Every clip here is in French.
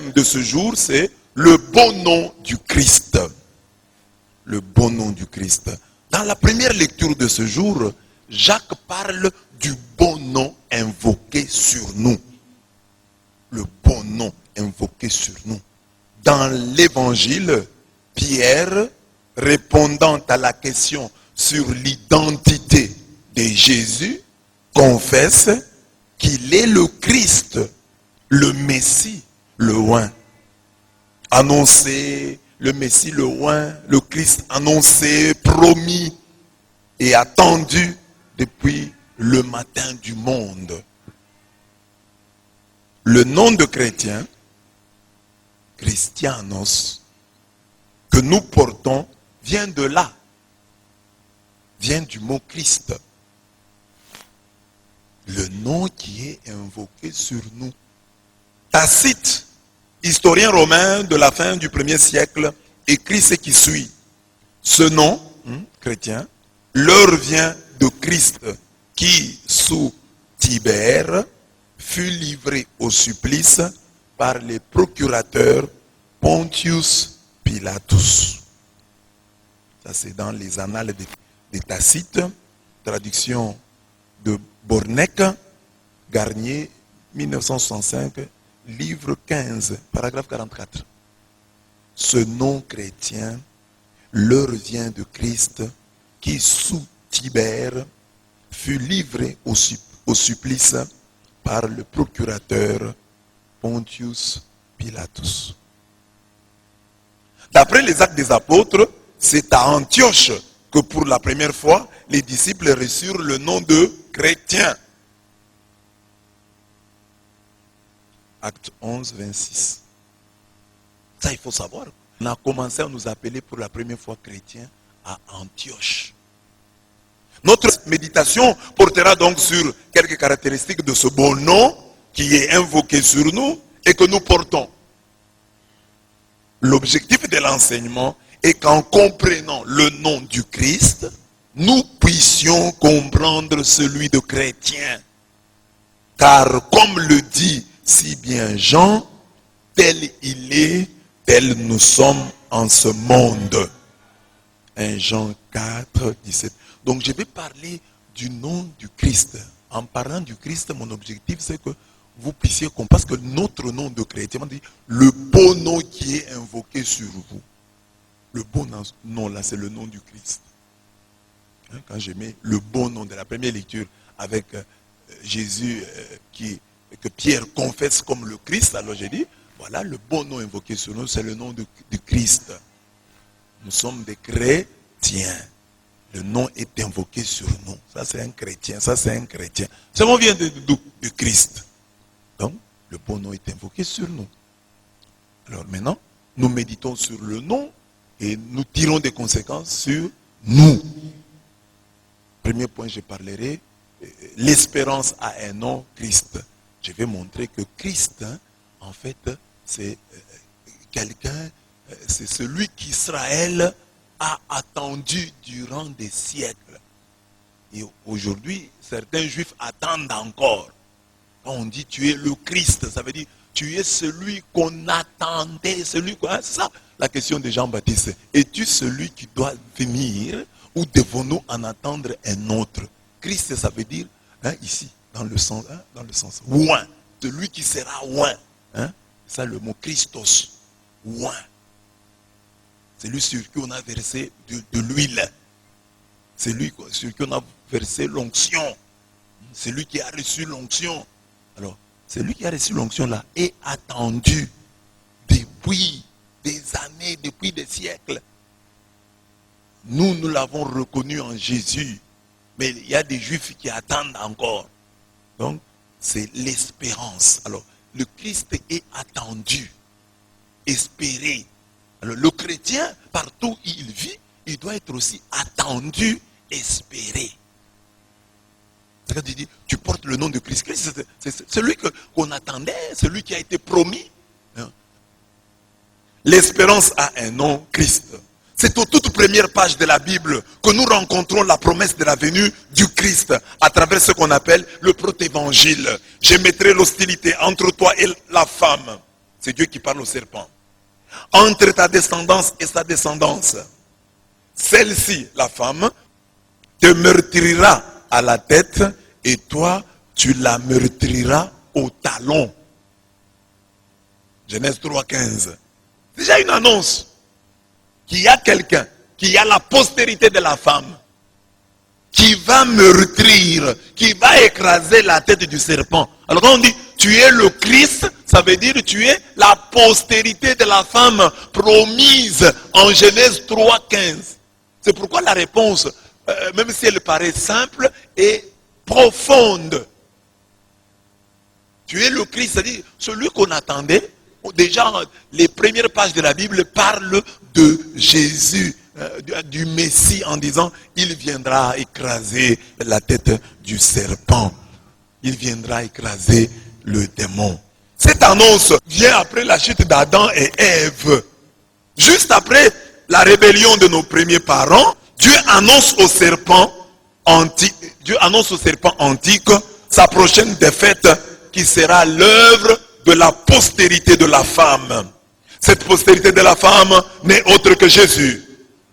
thème de ce jour, c'est le beau nom du Christ. Le beau nom du Christ. Dans la première lecture de ce jour, Jacques parle du beau nom invoqué sur nous. Le beau nom invoqué sur nous. Dans l'évangile, Pierre, répondant à la question sur l'identité de Jésus, confesse qu'il est le Christ, le Messie, le oint. Annoncé, le Messie, le oint, le Christ annoncé, promis et attendu depuis le matin du monde. Le nom de chrétien, Christianos, que nous portons, vient de là, vient du mot Christ. Le nom qui est invoqué sur nous. Tacite, historien romain de la fin du 1er siècle, écrit ce qui suit. Ce nom, chrétien, leur vient de Christ, qui, sous Tibère, fut livré au supplice par les procurateurs Pontius Pilatus. Ça, c'est dans les annales des Tacites, traduction de Bornec, Garnier, 1965, livre 15, paragraphe 44. Ce nom chrétien leur vient de Christ qui, sous Tibère, fut livré au supplice par le procurateur Pontius Pilatus. D'après les Actes des Apôtres, c'est à Antioche que pour la première fois, les disciples reçurent le nom de chrétien. Acte 11, 26. Ça, il faut savoir. On a commencé à nous appeler pour la première fois chrétiens à Antioche. Notre méditation portera donc sur quelques caractéristiques de ce bon nom qui est invoqué sur nous et que nous portons. L'objectif de l'enseignement est qu'en comprenant le nom du Christ, nous puissions comprendre celui de chrétien. Car comme le dit si bien Jean, tel il est, tel nous sommes en ce monde. 1 Jean 4, 17. Donc je vais parler du nom du Christ. En parlant du Christ, mon objectif c'est que vous puissiez comprendre, parce que notre nom de chrétien, on dit le beau nom qui est invoqué sur vous. Le beau nom là, c'est le nom du Christ. Quand je mets le beau nom de la première lecture avec Jésus que Pierre confesse comme le Christ, alors j'ai dit, voilà le beau nom invoqué sur nous, c'est le nom du Christ. Nous sommes des chrétiens. Le nom est invoqué sur nous. Ça c'est un chrétien, ça c'est un chrétien. Ce nom vient du Christ. Donc, le beau nom est invoqué sur nous. Alors maintenant, nous méditons sur le nom et nous tirons des conséquences sur nous. Premier point, je parlerai, l'espérance a un nom, Christ. Je vais montrer que Christ, en fait, c'est quelqu'un, c'est celui qu'Israël a attendu durant des siècles. Et aujourd'hui, certains juifs attendent encore. Quand on dit tu es le Christ, ça veut dire tu es celui qu'on attendait, celui quoi, c'est ça la question de Jean-Baptiste. Es-tu celui qui doit venir ou devons-nous en attendre un autre? Christ, ça veut dire ici, dans le sens oint, celui qui sera oint. C'est ça le mot Christos, oint. C'est lui sur qui on a versé de l'huile. C'est lui sur qui on a versé l'onction. C'est lui qui a reçu l'onction. Alors, celui qui a reçu l'onction là est attendu depuis des années, depuis des siècles. Nous l'avons reconnu en Jésus. Mais il y a des juifs qui attendent encore. Donc, c'est l'espérance. Alors, le Christ est attendu, espéré. Alors, le chrétien, partout où il vit, il doit être aussi attendu, espéré. C'est-à-dire, tu dis, tu portes le nom de Christ. Christ, c'est celui qu'on attendait, celui qui a été promis. L'espérance a un nom, Christ. C'est aux toutes premières pages de la Bible que nous rencontrons la promesse de la venue du Christ à travers ce qu'on appelle le protévangile. Je mettrai l'hostilité entre toi et la femme, C'est Dieu qui parle au serpent. Entre ta descendance et sa descendance, celle-ci, la femme, te meurtrira à la tête et toi, tu la meurtriras au talon. Genèse 3,15. Déjà une annonce qu'il y a quelqu'un, qu'il y a la postérité de la femme qui va meurtrir, qui va écraser la tête du serpent. Alors quand on dit tu es le Christ, ça veut dire tu es la postérité de la femme promise en Genèse 3,15. C'est pourquoi la réponse, même si elle paraît simple, est profonde. Tu es le Christ, c'est-à-dire celui qu'on attendait. Déjà, les premières pages de la Bible parlent de Jésus, du Messie, en disant il viendra écraser la tête du serpent. Il viendra écraser le démon. Cette annonce vient après la chute d'Adam et Ève. Juste après la rébellion de nos premiers parents, Dieu annonce au serpent antique sa prochaine défaite qui sera l'œuvre de la postérité de la femme. Cette postérité de la femme n'est autre que Jésus.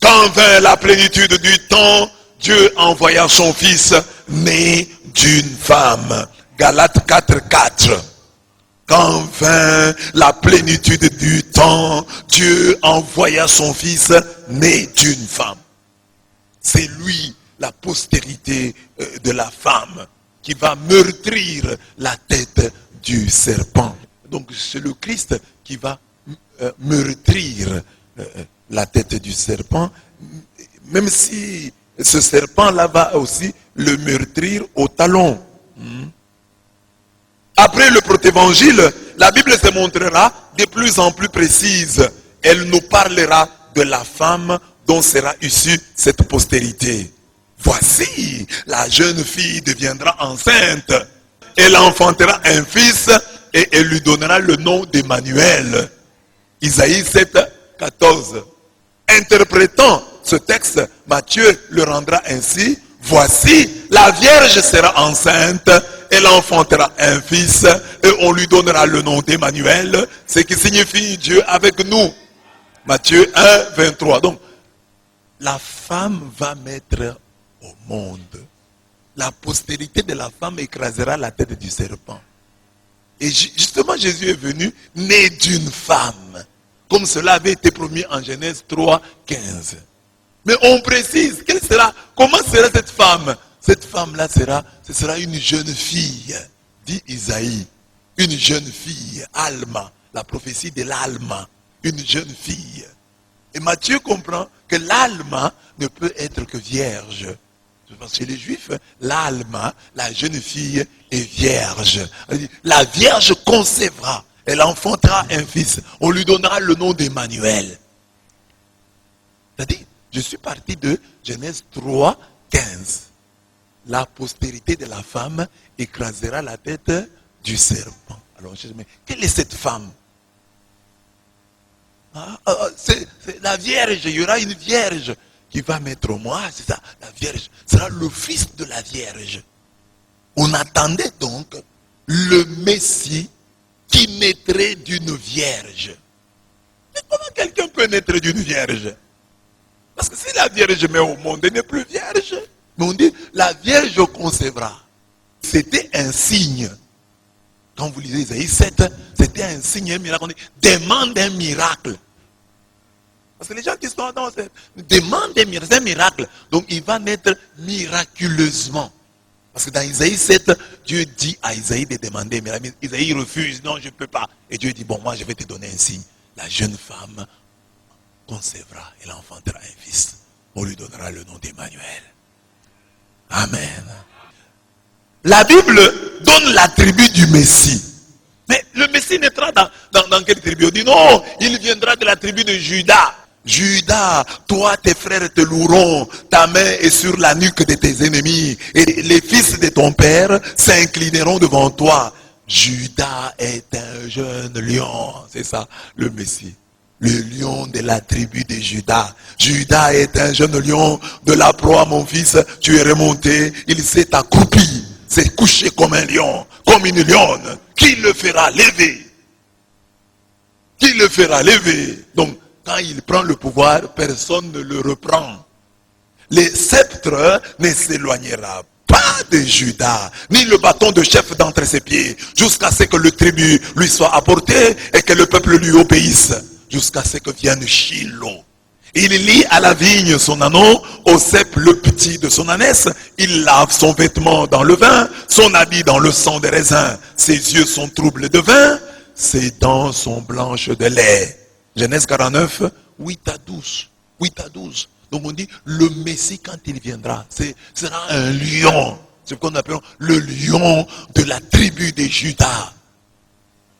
Quand vint la plénitude du temps, Dieu envoya son fils né d'une femme. Galates 4,4. Quand vint la plénitude du temps, Dieu envoya son fils né d'une femme. C'est lui, la postérité de la femme, qui va meurtrir la tête du serpent. Donc c'est le Christ qui va meurtrir la tête du serpent, même si ce serpent-là va aussi le meurtrir au talon. Après le protévangile, la Bible se montrera de plus en plus précise. Elle nous parlera de la femme dont sera issue cette postérité. Voici, la jeune fille deviendra enceinte. Elle enfantera un fils et elle lui donnera le nom d'Emmanuel. Isaïe 7, 14. Interprétant ce texte, Matthieu le rendra ainsi. Voici, la Vierge sera enceinte, elle enfantera un fils et on lui donnera le nom d'Emmanuel, ce qui signifie Dieu avec nous. Matthieu 1, 23. Donc, la femme va mettre au monde. La postérité de la femme écrasera la tête du serpent. Et justement, Jésus est venu né d'une femme, comme cela avait été promis en Genèse 3, 15. Mais on précise, comment sera cette femme? Cette femme-là ce sera une jeune fille, dit Isaïe. Une jeune fille, Alma, la prophétie de l'Alma, une jeune fille. Et Matthieu comprend que l'Alma ne peut être que vierge. Parce que chez les Juifs, l'Alma, la jeune fille, est vierge. La Vierge concevra, elle enfantera un fils. On lui donnera le nom d'Emmanuel. C'est-à-dire, je suis parti de Genèse 3, 15. La postérité de la femme écrasera la tête du serpent. Alors, je me dis, mais quelle est cette femme? C'est la Vierge, il y aura une Vierge qui va mettre au monde. C'est ça, la Vierge sera le fils de la Vierge. On attendait donc le Messie qui naîtrait d'une Vierge. Mais comment quelqu'un peut naître d'une Vierge? Parce que si la Vierge met au monde, elle n'est plus Vierge. Mais on dit, la Vierge concevra. C'était un signe. Quand vous lisez Isaïe 7, c'était un signe, un miracle. On dit, demande un miracle. Parce que les gens qui sont dans cette demandent un miracle. Donc il va naître miraculeusement. Parce que dans Isaïe 7, Dieu dit à Isaïe de demander un miracle. Isaïe refuse, non, je ne peux pas. Et Dieu dit, bon, moi je vais te donner un signe. La jeune femme concevra, elle enfantera un fils. On lui donnera le nom d'Emmanuel. Amen. La Bible donne l'attribut du Messie. Mais le Messie naîtra dans quelle tribu? On dit non, il viendra de la tribu de Juda. Juda, toi tes frères te loueront, ta main est sur la nuque de tes ennemis, et les fils de ton père s'inclineront devant toi. Juda est un jeune lion, c'est ça le Messie. Le lion de la tribu de Juda. Juda est un jeune lion, de la proie mon fils, tu es remonté, il s'est accroupi, s'est couché comme un lion, comme une lionne, qui le fera lever. qui le fera lever. Donc, quand il prend le pouvoir, personne ne le reprend. Le sceptre ne s'éloignera pas de Judas, ni le bâton de chef d'entre ses pieds, jusqu'à ce que le tribut lui soit apporté et que le peuple lui obéisse, jusqu'à ce que vienne Shiloh. Il lie à la vigne son anneau, au cep le petit de son ânesse. Il lave son vêtement dans le vin, son habit dans le sang des raisins. Ses yeux sont troubles de vin, ses dents sont blanches de lait. Genèse 49, 8 à 12. 8 à 12. Donc on dit, le Messie quand il viendra, sera un lion. C'est ce qu'on appelle le lion de la tribu de Judas.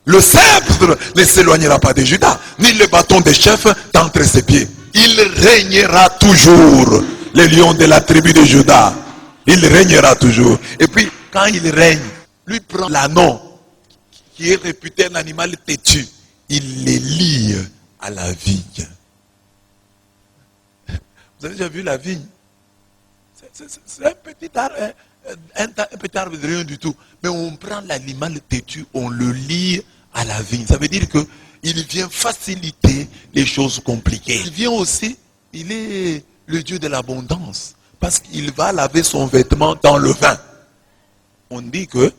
Le sceptre ne s'éloignera pas de Judas, ni le bâton des chefs d'entre ses pieds. Il régnera toujours, le lion de la tribu de Judas. Il régnera toujours. Et puis, quand il règne, lui prend l'anneau, qui est réputé un animal têtu. Il les lie à la vigne. Vous avez déjà vu la vigne? C'est un petit arbre, un petit arbre de rien du tout. Mais on prend l'animal têtu, on le lie à la vigne. Ça veut dire que il vient faciliter les choses compliquées. Il vient aussi, il est le Dieu de l'abondance. Parce qu'il va laver son vêtement dans le vin. On dit que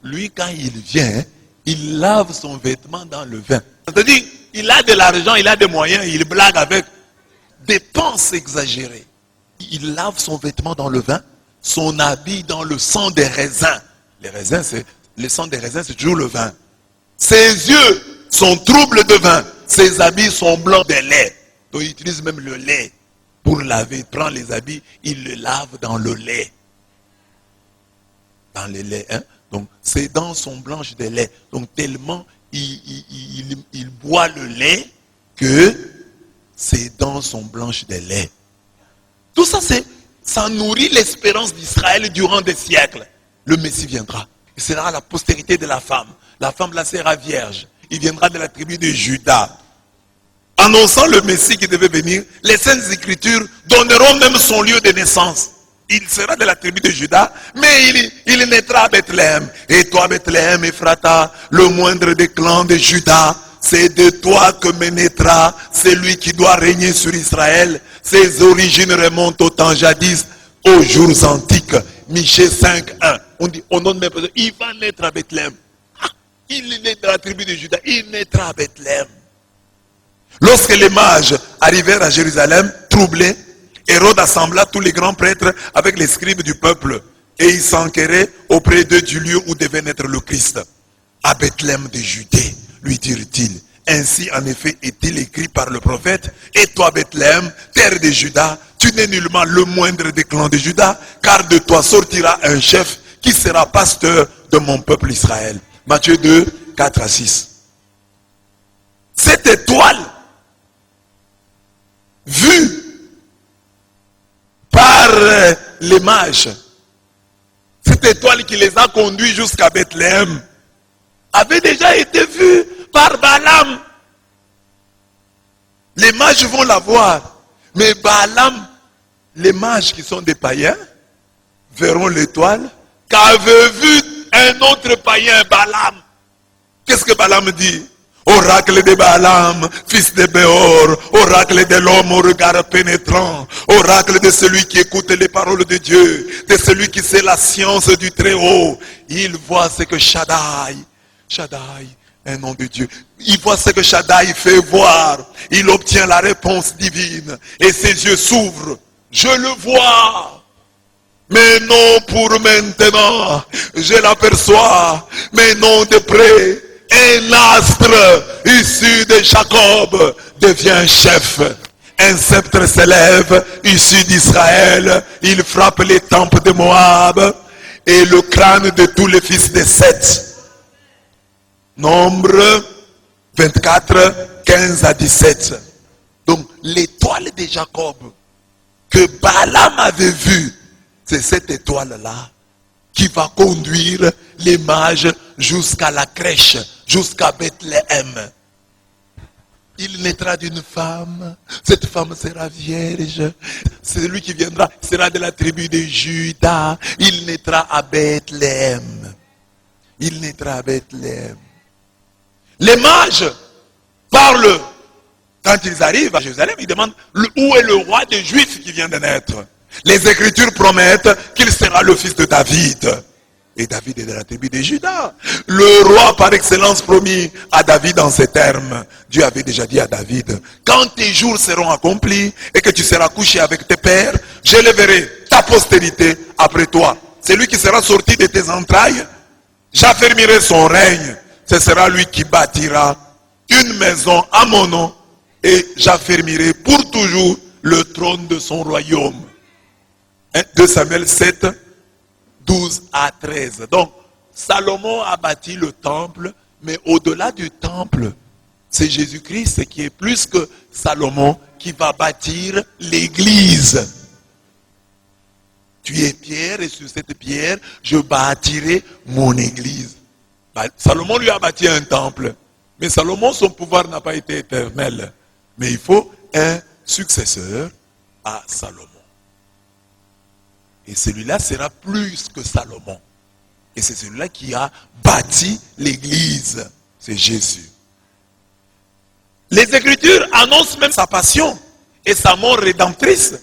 lui, quand il vient, il lave son vêtement dans le vin. C'est-à-dire, il a de l'argent, il a des moyens, il blague avec dépenses exagérées. Il lave son vêtement dans le vin, son habit dans le sang des raisins. Les raisins, le sang des raisins, c'est toujours le vin. Ses yeux sont troubles de vin, ses habits sont blancs de lait. Donc il utilise même le lait pour laver. Il prend les habits, il le lave dans le lait. Dans le lait, hein. Donc ses dents sont blanches de lait. Donc tellement il boit le lait que ses dents sont blanches de lait. Tout ça, ça nourrit l'espérance d'Israël durant des siècles. Le Messie viendra. Il sera la postérité de la femme. La femme là sera vierge. Il viendra de la tribu de Judas. Annonçant le Messie qui devait venir, les Saintes Écritures donneront même son lieu de naissance. Il sera de la tribu de Judas, mais il naîtra à Bethléem. Et toi, Bethléem, Ephrata, le moindre des clans de Judas, c'est de toi que me naîtra celui qui doit régner sur Israël. Ses origines remontent au temps jadis, aux jours antiques. Michée 5:1. On dit, on donne même pas, il va naître à Bethléem. Il naît de la tribu de Judas, il naîtra à Bethléem. Lorsque les mages arrivèrent à Jérusalem, troublés, Hérode assembla tous les grands prêtres avec les scribes du peuple, et ils s'enquéraient auprès d'eux du lieu où devait naître le Christ. À Bethléem de Judée, lui dirent-ils. Ainsi en effet est-il écrit par le prophète, et toi Bethléem, terre de Juda, tu n'es nullement le moindre des clans de Juda, car de toi sortira un chef qui sera pasteur de mon peuple Israël. Matthieu 2, 4 à 6. Cette étoile, vue par les mages, cette étoile qui les a conduits jusqu'à Bethléem, avait déjà été vue par Balaam. Les mages vont la voir, mais Balaam, les mages qui sont des païens, verront l'étoile qu'avait vue un autre païen, Balaam. Qu'est-ce que Balaam dit? Oracle de Balaam, fils de Béor, oracle de l'homme au regard pénétrant, oracle de celui qui écoute les paroles de Dieu, de celui qui sait la science du Très-Haut. Il voit ce que Shaddai, un nom de Dieu, il voit ce que Shaddai fait voir, il obtient la réponse divine, et ses yeux s'ouvrent. Je le vois. Mais non pour maintenant, je l'aperçois, mais non de près. Un astre issu de Jacob devient chef. Un sceptre s'élève issu d'Israël. Il frappe les temples de Moab et le crâne de tous les fils de Seth. Nombre 24, 15 à 17. Donc l'étoile de Jacob que Balaam avait vue, c'est cette étoile-là qui va conduire les mages jusqu'à la crèche, jusqu'à Bethléem. Il naîtra d'une femme, cette femme sera vierge, celui qui viendra sera de la tribu de Juda, il naîtra à Bethléem. Il naîtra à Bethléem. Les mages parle. Quand ils arrivent à Jérusalem, ils demandent où est le roi des Juifs qui vient de naître. Les Écritures promettent qu'il sera le fils de David. Et David est de la tribu de Juda. Le roi par excellence promis à David en ces termes. Dieu avait déjà dit à David, quand tes jours seront accomplis et que tu seras couché avec tes pères, j'élèverai ta postérité après toi. C'est lui qui sera sorti de tes entrailles. J'affermirai son règne. Ce sera lui qui bâtira une maison à mon nom. Et j'affermirai pour toujours le trône de son royaume. 2 Samuel 7, 12 à 13. Donc, Salomon a bâti le temple, mais au-delà du temple, c'est Jésus-Christ qui est plus que Salomon qui va bâtir l'église. Tu es pierre et sur cette pierre, je bâtirai mon église. Salomon lui a bâti un temple, mais Salomon, son pouvoir n'a pas été éternel. Mais il faut un successeur à Salomon. Et celui-là sera plus que Salomon. Et c'est celui-là qui a bâti l'église. C'est Jésus. Les Écritures annoncent même sa passion et sa mort rédemptrice.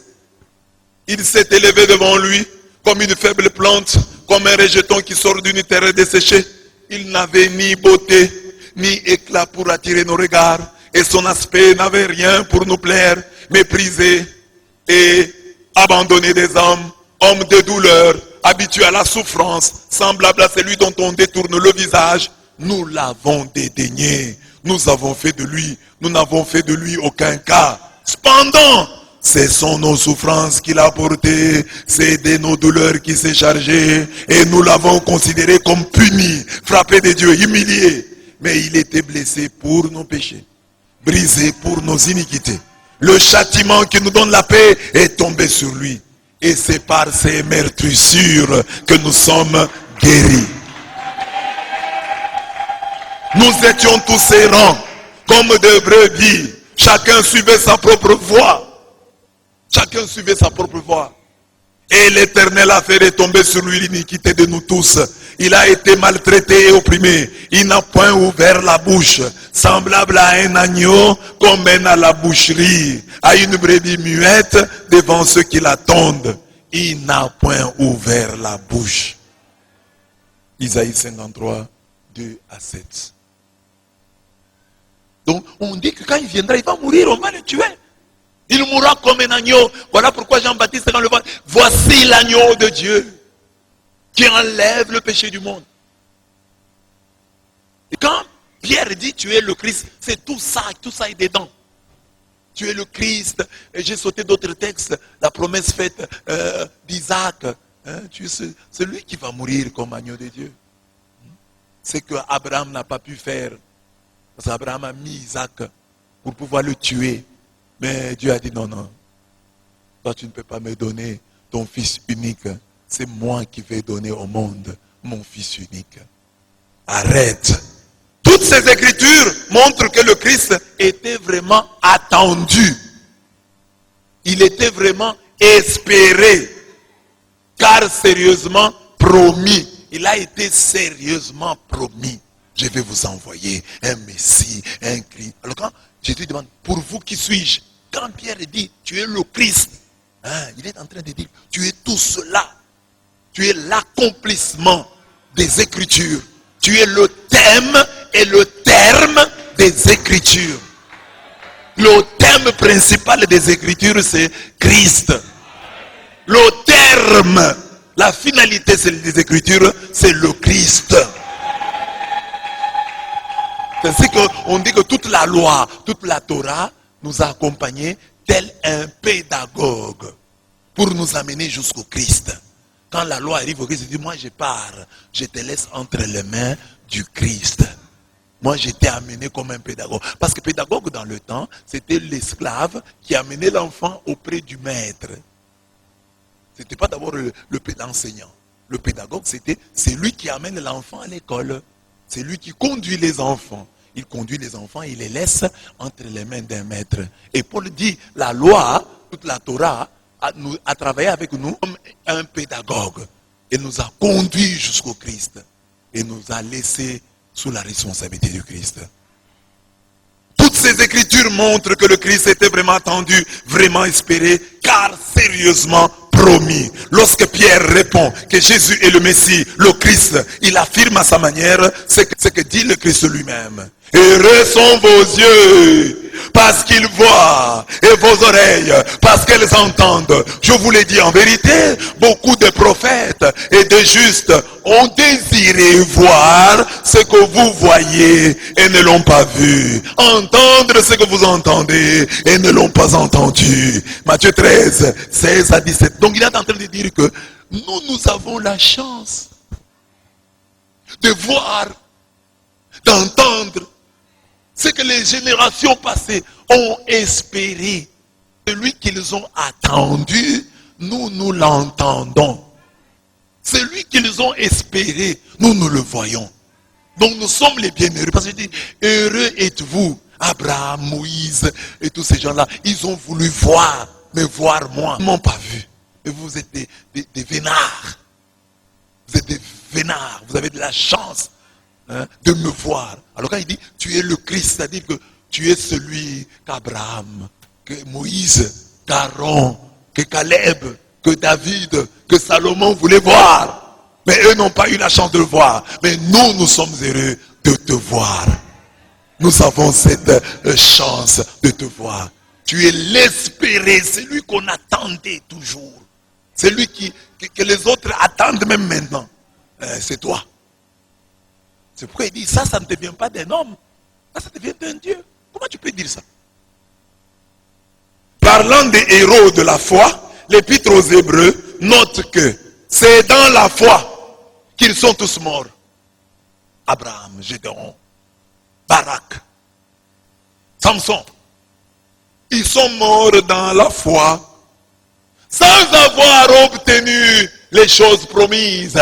Il s'est élevé devant lui comme une faible plante, comme un rejeton qui sort d'une terre desséchée. Il n'avait ni beauté, ni éclat pour attirer nos regards. Et son aspect n'avait rien pour nous plaire, méprisé et abandonné des hommes, homme de douleur, habitué à la souffrance, semblable à celui dont on détourne le visage. Nous l'avons dédaigné, nous avons fait de lui, nous n'avons fait de lui aucun cas. Cependant, ce sont nos souffrances qu'il a portées, c'est de nos douleurs qu'il s'est chargé, et nous l'avons considéré comme puni, frappé de Dieu, humilié. Mais il était blessé pour nos péchés, brisé pour nos iniquités. Le châtiment qui nous donne la paix est tombé sur lui. Et c'est par ses meurtrissures que nous sommes guéris. Nous étions tous errants, comme des brebis. Chacun suivait sa propre voie. Chacun suivait sa propre voie. Et l'Éternel a fait retomber sur lui l'iniquité de nous tous. Il a été maltraité et opprimé. Il n'a point ouvert la bouche. Semblable à un agneau qu'on mène à la boucherie. À une brebis muette devant ceux qui l'attendent. Il n'a point ouvert la bouche. Isaïe 53, 2 à 7. Donc on dit que quand il viendra, il va mourir, on va le tuer. Il mourra comme un agneau. Voilà pourquoi Jean-Baptiste, quand le voit, voici l'agneau de Dieu qui enlève le péché du monde. Et quand Pierre dit tu es le Christ, c'est tout ça est dedans. Tu es le Christ. Et j'ai sauté d'autres textes, la promesse faite d'Isaac. Tu es celui qui va mourir comme agneau de Dieu. C'est que Abraham n'a pas pu faire. Parce qu'Abraham a mis Isaac pour pouvoir le tuer. Mais Dieu a dit non, non. Toi, tu ne peux pas me donner ton fils unique. C'est moi qui vais donner au monde mon fils unique. Arrête. Toutes ces écritures montrent que le Christ était vraiment attendu. Il était vraiment espéré. Car sérieusement promis. Il a été sérieusement promis. Je vais vous envoyer un Messie, un Christ. Alors quand Jésus demande, pour vous qui suis-je? Quand Pierre dit, tu es le Christ, il est en train de dire, tu es tout cela. Tu es l'accomplissement des Écritures. Tu es le thème et le terme des Écritures. Le thème principal des Écritures, c'est Christ. Le terme, la finalité des Écritures, c'est le Christ. C'est ainsi qu'on dit que toute la loi, toute la Torah nous a accompagnés tel un pédagogue pour nous amener jusqu'au Christ. Quand la loi arrive au Christ, il dit, moi je pars, je te laisse entre les mains du Christ. Moi j'étais amené comme un pédagogue. Parce que pédagogue dans le temps, c'était l'esclave qui amenait l'enfant auprès du maître. Ce n'était pas d'abord l'enseignant. Le pédagogue, c'est lui qui amène l'enfant à l'école. C'est lui qui conduit les enfants. Il conduit les enfants, il les laisse entre les mains d'un maître. Et Paul dit, la loi, toute la Torah, a travaillé avec nous comme un pédagogue. Et nous a conduits jusqu'au Christ. Et nous a laissés sous la responsabilité du Christ. Toutes ces écritures montrent que le Christ était vraiment attendu, vraiment espéré, car sérieusement promis. Lorsque Pierre répond que Jésus est le Messie, le Christ, il affirme à sa manière ce que dit le Christ lui-même. Heureux sont vos yeux, parce qu'ils voient, et vos oreilles, parce qu'elles entendent. Je vous l'ai dit en vérité, beaucoup de prophètes et de justes ont désiré voir ce que vous voyez et ne l'ont pas vu. Entendre ce que vous entendez et ne l'ont pas entendu. Matthieu 13, 16 à 17. Donc il est en train de dire que nous avons la chance de voir, d'entendre ce que les générations passées ont espéré. Celui qu'ils ont attendu, nous l'entendons. Celui qu'ils ont espéré, nous le voyons. Donc nous sommes les bienheureux. Parce que je dis, heureux êtes-vous, Abraham, Moïse et tous ces gens-là. Ils ont voulu voir, mais voir moi. Ils ne m'ont pas vu. Et vous êtes des vénards. Vous êtes des vénards. Vous avez de la chance de me voir. Alors quand il dit, tu es le Christ, c'est-à-dire que tu es celui qu'Abraham, que Moïse, qu'Aaron, que Caleb, que David, que Salomon voulait voir. Mais eux n'ont pas eu la chance de le voir. Mais nous sommes heureux de te voir. Nous avons cette chance de te voir. Tu es l'espéré, celui qu'on attendait toujours. Celui que les autres attendent même maintenant. C'est toi. C'est pourquoi il dit, ça ne te vient pas d'un homme. Ça te vient d'un Dieu. Comment tu peux dire ça? Parlant des héros de la foi, l'Épître aux Hébreux note que c'est dans la foi qu'ils sont tous morts. Abraham, Gédéon, Barak, Samson. Ils sont morts dans la foi sans avoir obtenu les choses promises.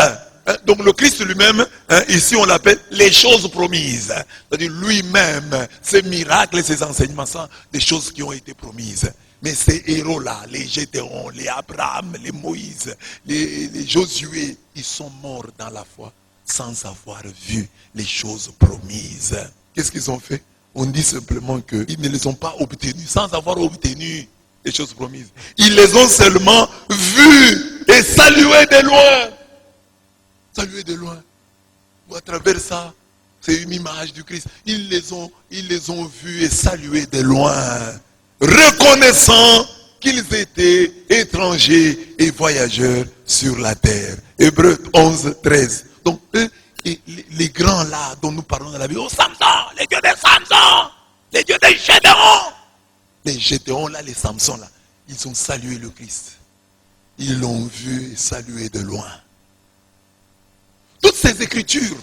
Donc le Christ lui-même, ici on l'appelle les choses promises. C'est-à-dire lui-même, ses miracles, ses enseignements sont des choses qui ont été promises. Mais ces héros-là, les Gédéon, les Abraham, les Moïse, les Josué, ils sont morts dans la foi sans avoir vu les choses promises. Qu'est-ce qu'ils ont fait? On dit simplement qu'ils ne les ont pas obtenus, sans avoir obtenu les choses promises. Ils les ont seulement vus et salués de loin. Salués de loin. Ou à travers ça, c'est une image du Christ. Ils les ont vus et salués de loin, reconnaissant qu'ils étaient étrangers et voyageurs sur la terre. Hébreux 11, 13. Donc eux, les grands là dont nous parlons dans la Bible, oh Samson, les dieux de Samson, les dieux de Gédéon. Les Gédéon là, les Samson là, ils ont salué le Christ. Ils l'ont vu et salué de loin. Toutes ces écritures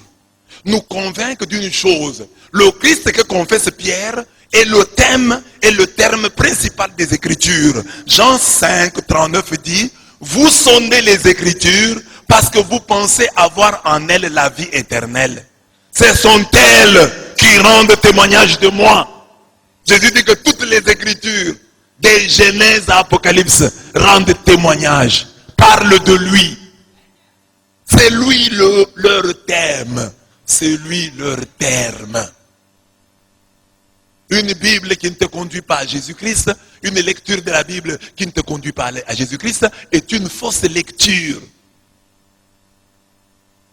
nous convainquent d'une chose. Le Christ que confesse Pierre est le thème et le terme principal des Écritures. Jean 5, 39 dit, vous sondez les Écritures parce que vous pensez avoir en elles la vie éternelle. Ce sont elles qui rendent témoignage de moi. Jésus dit que toutes les Écritures, des Genèse à Apocalypse, rendent témoignage, parlent de lui. C'est lui leur thème. C'est lui leur terme. Une Bible qui ne te conduit pas à Jésus-Christ, une lecture de la Bible qui ne te conduit pas à Jésus-Christ est une fausse lecture.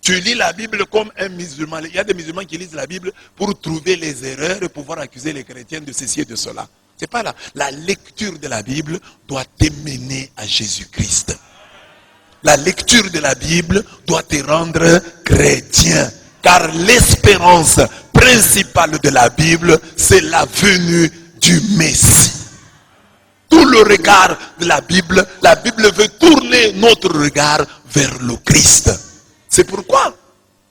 Tu lis la Bible comme un musulman. Il y a des musulmans qui lisent la Bible pour trouver les erreurs et pouvoir accuser les chrétiens de ceci et de cela. C'est pas là. La lecture de la Bible doit t'amener à Jésus-Christ. La lecture de la Bible doit te rendre chrétien. Car l'espérance principale de la Bible, c'est la venue du Messie. Tout le regard de la Bible veut tourner notre regard vers le Christ. C'est pourquoi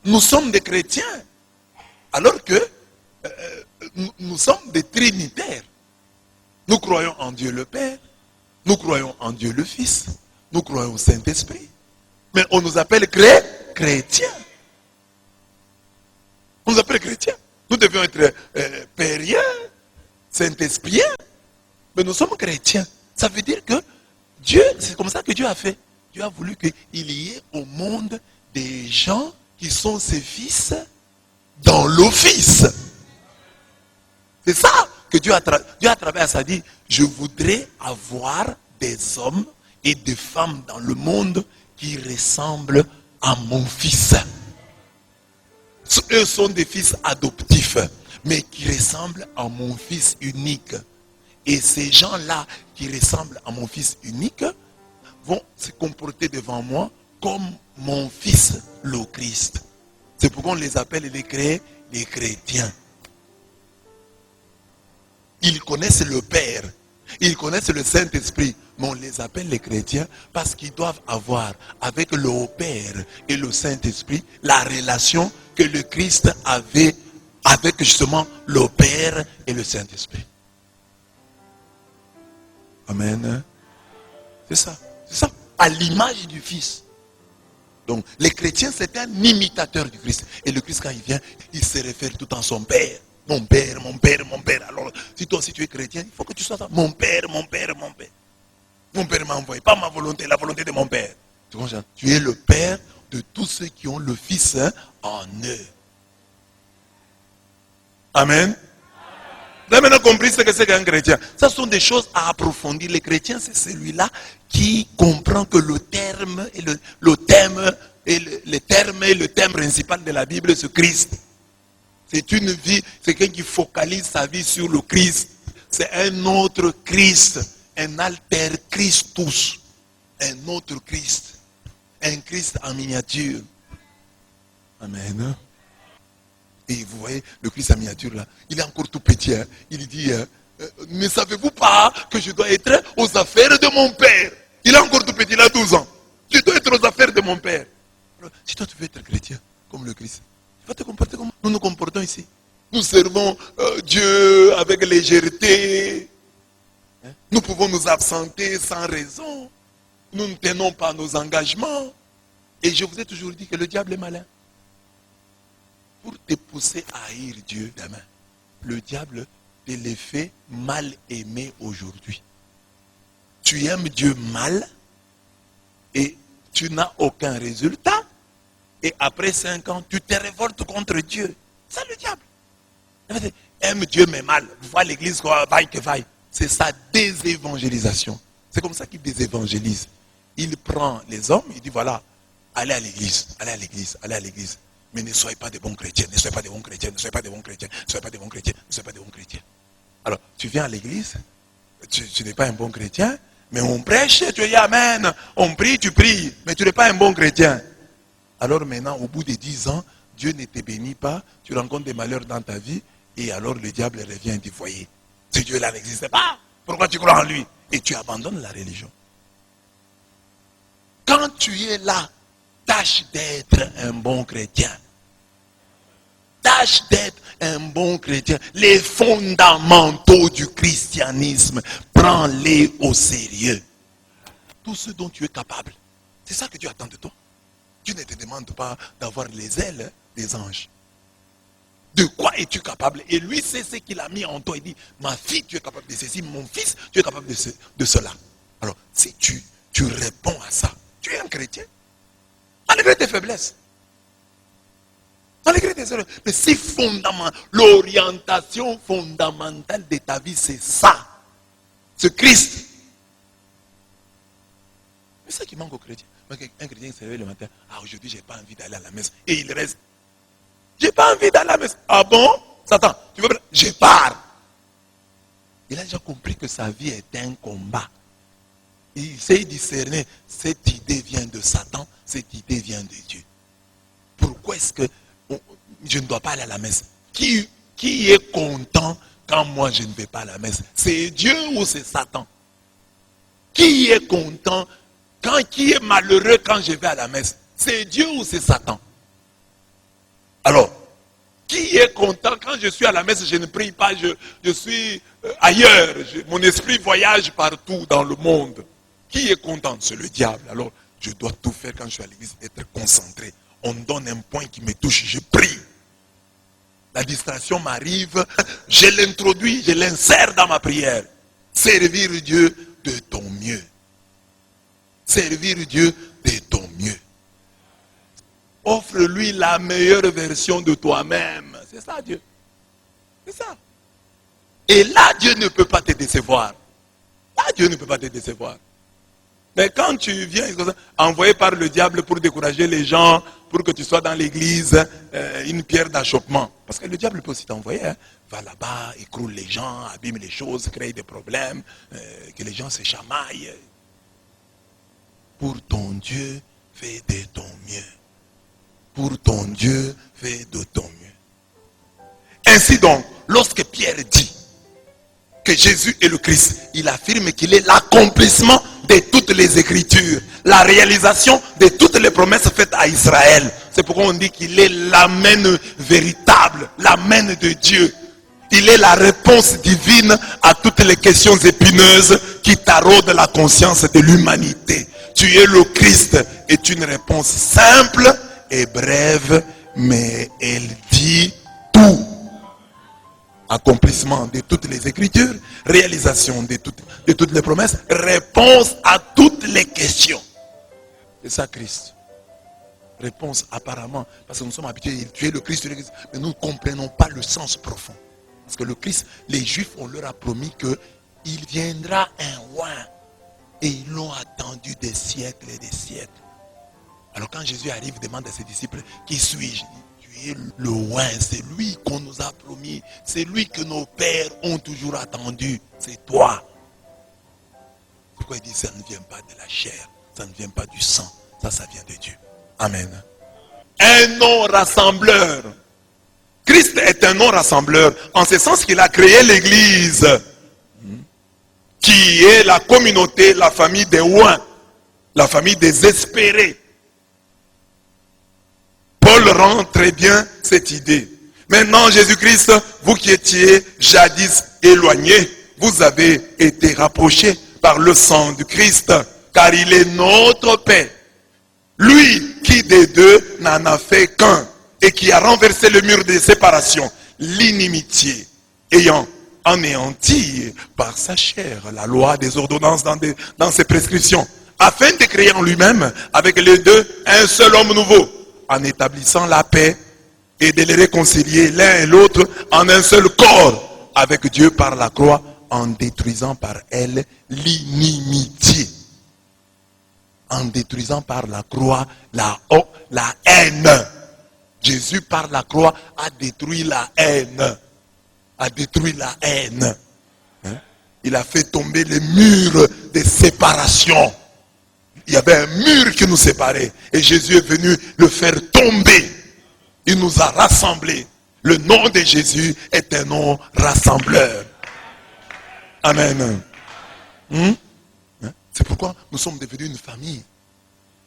nous sommes des chrétiens, alors que nous sommes des trinitaires. Nous croyons en Dieu le Père, nous croyons en Dieu le Fils, nous croyons au Saint-Esprit. Mais on nous appelle chrétiens. On nous appelle chrétiens. Nous devions être périens, saint-espriens. Mais nous sommes chrétiens. Ça veut dire que Dieu, c'est comme ça que Dieu a fait. Dieu a voulu qu'il y ait au monde des gens qui sont ses fils dans l'office. C'est ça que Dieu à travers ça dit, je voudrais avoir des hommes et des femmes dans le monde qui ressemblent à mon fils. Eux sont des fils adoptifs, mais qui ressemblent à mon fils unique. Et ces gens-là qui ressemblent à mon fils unique vont se comporter devant moi comme mon fils, le Christ. C'est pourquoi on les appelle les chrétiens. Ils connaissent le Père, ils connaissent le Saint-Esprit, mais on les appelle les chrétiens parce qu'ils doivent avoir avec le Père et le Saint-Esprit la relation que le Christ avait avec justement le Père et le Saint-Esprit. Amen. C'est ça, à l'image du Fils. Donc, les chrétiens, c'est un imitateur du Christ. Et le Christ, quand il vient, il se réfère tout en son Père. Mon Père, mon Père, mon Père. Alors, si toi aussi tu es chrétien, il faut que tu sois ça. Mon Père, mon Père, mon Père. Mon Père m'a envoyé, pas ma volonté, la volonté de mon Père. Tu es le Père de tous ceux qui ont le Fils en eux. Amen. Vous avez maintenant compris ce que c'est qu'un chrétien. Ce sont des choses à approfondir. Les chrétiens, c'est celui-là qui comprend que le terme et le thème principal de la Bible, c'est Christ. C'est une vie, c'est quelqu'un qui focalise sa vie sur le Christ. C'est un autre Christ, un alter Christus, un autre Christ, un Christ en miniature. Amen. Et vous voyez, le Christ en miniature là, il est encore tout petit. Hein. Il dit, ne savez-vous pas que je dois être aux affaires de mon Père? Il est encore tout petit, il a 12 ans. Je dois être aux affaires de mon Père. Alors, si toi tu veux être chrétien, comme le Christ, tu vas te comporter comme nous nous comportons ici. Nous servons Dieu avec légèreté. Hein? Nous pouvons nous absenter sans raison. Nous ne tenons pas nos engagements. Et je vous ai toujours dit que le diable est malin. Pour te pousser à haïr Dieu demain, le diable te les fait mal aimer aujourd'hui. Tu aimes Dieu mal et tu n'as aucun résultat. Et après 5 ans, tu te révoltes contre Dieu. C'est le diable. Aime Dieu mais mal. Vois l'église, vaille que vaille. C'est sa désévangélisation. C'est comme ça qu'il désévangélise. Il prend les hommes, il dit voilà, allez à l'église, allez à l'église, allez à l'église. Mais ne soyez pas des bons chrétiens, ne soyez pas des bons chrétiens, ne soyez pas des bons chrétiens, ne soyez pas des bons chrétiens, ne soyez pas des bons chrétiens. Alors, tu viens à l'église, tu n'es pas un bon chrétien, mais on prêche, tu dis amen, on prie, tu pries, mais tu n'es pas un bon chrétien. Alors maintenant, au bout de 10 ans, Dieu ne te bénit pas, tu rencontres des malheurs dans ta vie, et alors le diable revient et dit, voyez, ce Dieu-là n'existe pas, pourquoi tu crois en lui? Et tu abandonnes la religion. Quand tu es là, tâche d'être un bon chrétien. Tâche d'être un bon chrétien. Les fondamentaux du christianisme, prends-les au sérieux. Tout ce dont tu es capable. C'est ça que Dieu attend de toi. Dieu ne te demande pas d'avoir les ailes des anges. De quoi es-tu capable? Et lui sait ce qu'il a mis en toi. Il dit, ma fille, tu es capable de ceci. Mon fils, tu es capable de cela. Alors, si tu réponds à ça, tu es un chrétien. Malgré tes faiblesses. Malgré tes erreurs. Mais c'est fondamental. L'orientation fondamentale de ta vie, c'est ça. C'est Christ. Mais c'est ça qui manque aux chrétiens. Un chrétien se réveille le matin. Ah, aujourd'hui, je n'ai pas envie d'aller à la messe. Et il reste. Je n'ai pas envie d'aller à la messe. Ah bon? Satan, tu veux? Je pars. Il a déjà compris que sa vie est un combat. Il sait discerner, cette idée vient de Satan, cette idée vient de Dieu. Pourquoi est-ce que je ne dois pas aller à la messe? Qui est content quand moi je ne vais pas à la messe? C'est Dieu ou c'est Satan? Qui est content, qui est malheureux quand je vais à la messe? C'est Dieu ou c'est Satan? Alors, qui est content quand je suis à la messe, je ne prie pas, je suis ailleurs, mon esprit voyage partout dans le monde? Qui est content? C'est le diable. Alors, je dois tout faire quand je suis à l'église, être concentré. On me donne un point qui me touche, je prie. La distraction m'arrive, je l'introduis, je l'insère dans ma prière. Servir Dieu de ton mieux. Servir Dieu de ton mieux. Offre-lui la meilleure version de toi-même. C'est ça Dieu. C'est ça. Et là, Dieu ne peut pas te décevoir. Là, Dieu ne peut pas te décevoir. Mais quand tu viens envoyé par le diable pour décourager les gens, pour que tu sois dans l'église, une pierre d'achoppement. Parce que le diable peut aussi t'envoyer. Hein. Va là-bas, écroule les gens, abîme les choses, crée des problèmes, que les gens se chamaillent. Pour ton Dieu, fais de ton mieux. Pour ton Dieu, fais de ton mieux. Ainsi donc, lorsque Pierre dit que Jésus est le Christ, il affirme qu'il est l'accomplissement de toutes les Écritures, la réalisation de toutes les promesses faites à Israël. C'est pourquoi on dit qu'il est l'amen véritable, l'amen de Dieu. Il est la réponse divine à toutes les questions épineuses qui taraudent la conscience de l'humanité. Tu es le Christ est une réponse simple et brève, mais elle dit tout. Accomplissement de toutes les Écritures, réalisation de toutes les promesses, réponse à toutes les questions. C'est ça Christ. Réponse apparemment, parce que nous sommes habitués, tu es le Christ, mais nous ne comprenons pas le sens profond. Parce que le Christ, les Juifs, on leur a promis qu'il viendra un roi. Et ils l'ont attendu des siècles et des siècles. Alors quand Jésus arrive, demande à ses disciples, qui suis-je? Tu es le roi, c'est lui qu'on nous a promis. C'est lui que nos pères ont toujours attendu. C'est toi. Pourquoi il dit ça ne vient pas de la chair, ça ne vient pas du sang, ça vient de Dieu. Amen. Un non-rassembleur. Christ est un non-rassembleur en ce sens qu'il a créé l'église qui est la communauté, la famille des oins, la famille des espérés. Paul rend très bien cette idée. Maintenant, Jésus-Christ, vous qui étiez jadis éloignés, vous avez été rapprochés par le sang du Christ, car il est notre paix. Lui qui des deux n'en a fait qu'un et qui a renversé le mur de séparation, l'inimitié, ayant anéanti par sa chair la loi des ordonnances dans ses prescriptions, afin de créer en lui-même avec les deux un seul homme nouveau, en établissant la paix et de les réconcilier l'un et l'autre en un seul corps avec Dieu par la croix, en détruisant par elle l'inimitié. En détruisant par la croix la haine. Jésus par la croix a détruit la haine. A détruit la haine. Hein? Il a fait tomber les murs de séparation. Il y avait un mur qui nous séparait. Et Jésus est venu le faire tomber. Il nous a rassemblés. Le nom de Jésus est un nom rassembleur. Amen. C'est pourquoi nous sommes devenus une famille.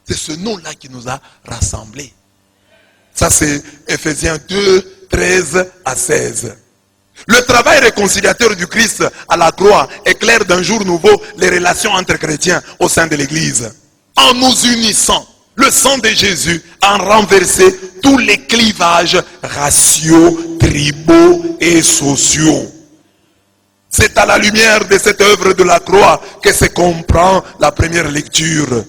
C'est ce nom-là qui nous a rassemblés. Ça c'est Ephésiens 2, 13 à 16. Le travail réconciliateur du Christ à la croix éclaire d'un jour nouveau les relations entre chrétiens au sein de l'Église. En nous unissant, le sang de Jésus a renversé tous les clivages raciaux, tribaux et sociaux. C'est à la lumière de cette œuvre de la croix que se comprend la première lecture.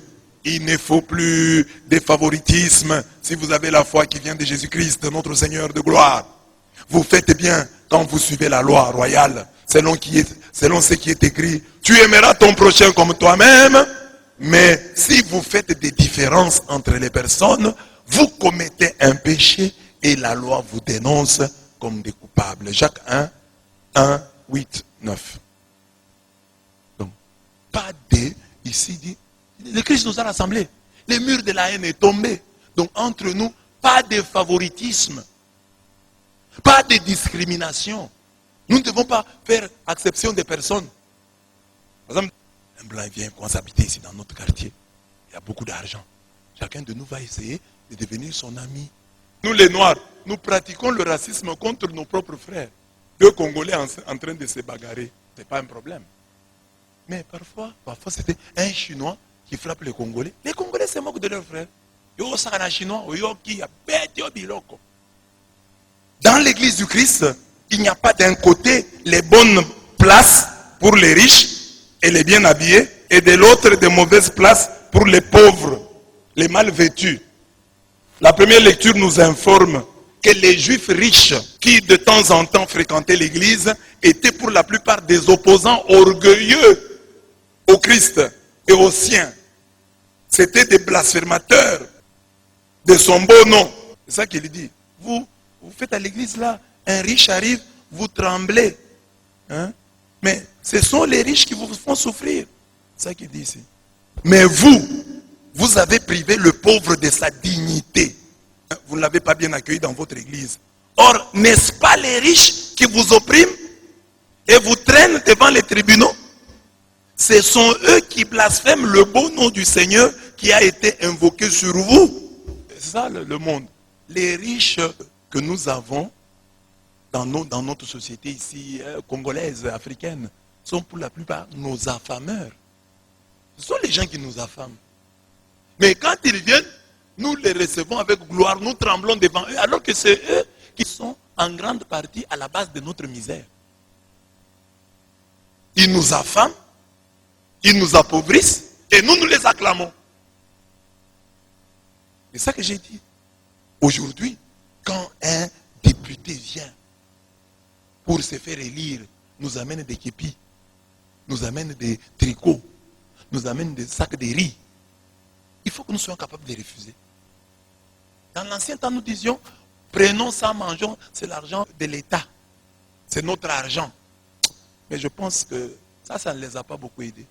Il ne faut plus de favoritisme si vous avez la foi qui vient de Jésus-Christ, notre Seigneur de gloire. Vous faites bien quand vous suivez la loi royale, selon ce qui est écrit. Tu aimeras ton prochain comme toi-même, mais si vous faites des différences entre les personnes, vous commettez un péché et la loi vous dénonce comme des coupables. Jacques 1, 8, 9. Donc, pas de, ici dit, le Christ nous a rassemblés. Le mur de la haine est tombé. Donc entre nous, pas de favoritisme. Pas de discrimination. Nous ne devons pas faire exception des personnes. Par exemple, un blanc vient commence à habiter ici dans notre quartier. Il y a beaucoup d'argent. Chacun de nous va essayer de devenir son ami. Nous les Noirs, nous pratiquons le racisme contre nos propres frères. Deux Congolais en train de se bagarrer. Ce n'est pas un problème. Mais parfois c'était un Chinois qui frappe les Congolais. Les Congolais se moquent de leurs frères. Dans l'église du Christ, il n'y a pas d'un côté les bonnes places pour les riches et les bien habillés, et de l'autre des mauvaises places pour les pauvres, les mal vêtus. La première lecture nous informe que les juifs riches qui de temps en temps fréquentaient l'église étaient pour la plupart des opposants orgueilleux au Christ et aux siens. C'était des blasphémateurs de son beau nom. C'est ça qu'il dit. Vous faites à l'église là, un riche arrive, vous tremblez. Hein? Mais ce sont les riches qui vous font souffrir. C'est ça qu'il dit ici. Mais vous avez privé le pauvre de sa dignité. Vous ne l'avez pas bien accueilli dans votre église. Or, n'est-ce pas les riches qui vous oppriment et vous traînent devant les tribunaux? Ce sont eux qui blasphèment le beau nom du Seigneur qui a été invoqué sur vous. C'est ça le monde. Les riches que nous avons dans notre société ici, congolaise, africaine, sont pour la plupart nos affameurs. Ce sont les gens qui nous affament. Mais quand ils viennent, nous les recevons avec gloire, nous tremblons devant eux, alors que c'est eux qui sont en grande partie à la base de notre misère. Ils nous affament, ils nous appauvrissent, et nous les acclamons. C'est ça que j'ai dit. Aujourd'hui, quand un député vient pour se faire élire, nous amène des képis, nous amène des tricots, nous amène des sacs de riz, il faut que nous soyons capables de refuser. Dans l'ancien temps, nous disions, prenons ça, mangeons, c'est l'argent de l'État. C'est notre argent. Mais je pense que ça ne les a pas beaucoup aidés.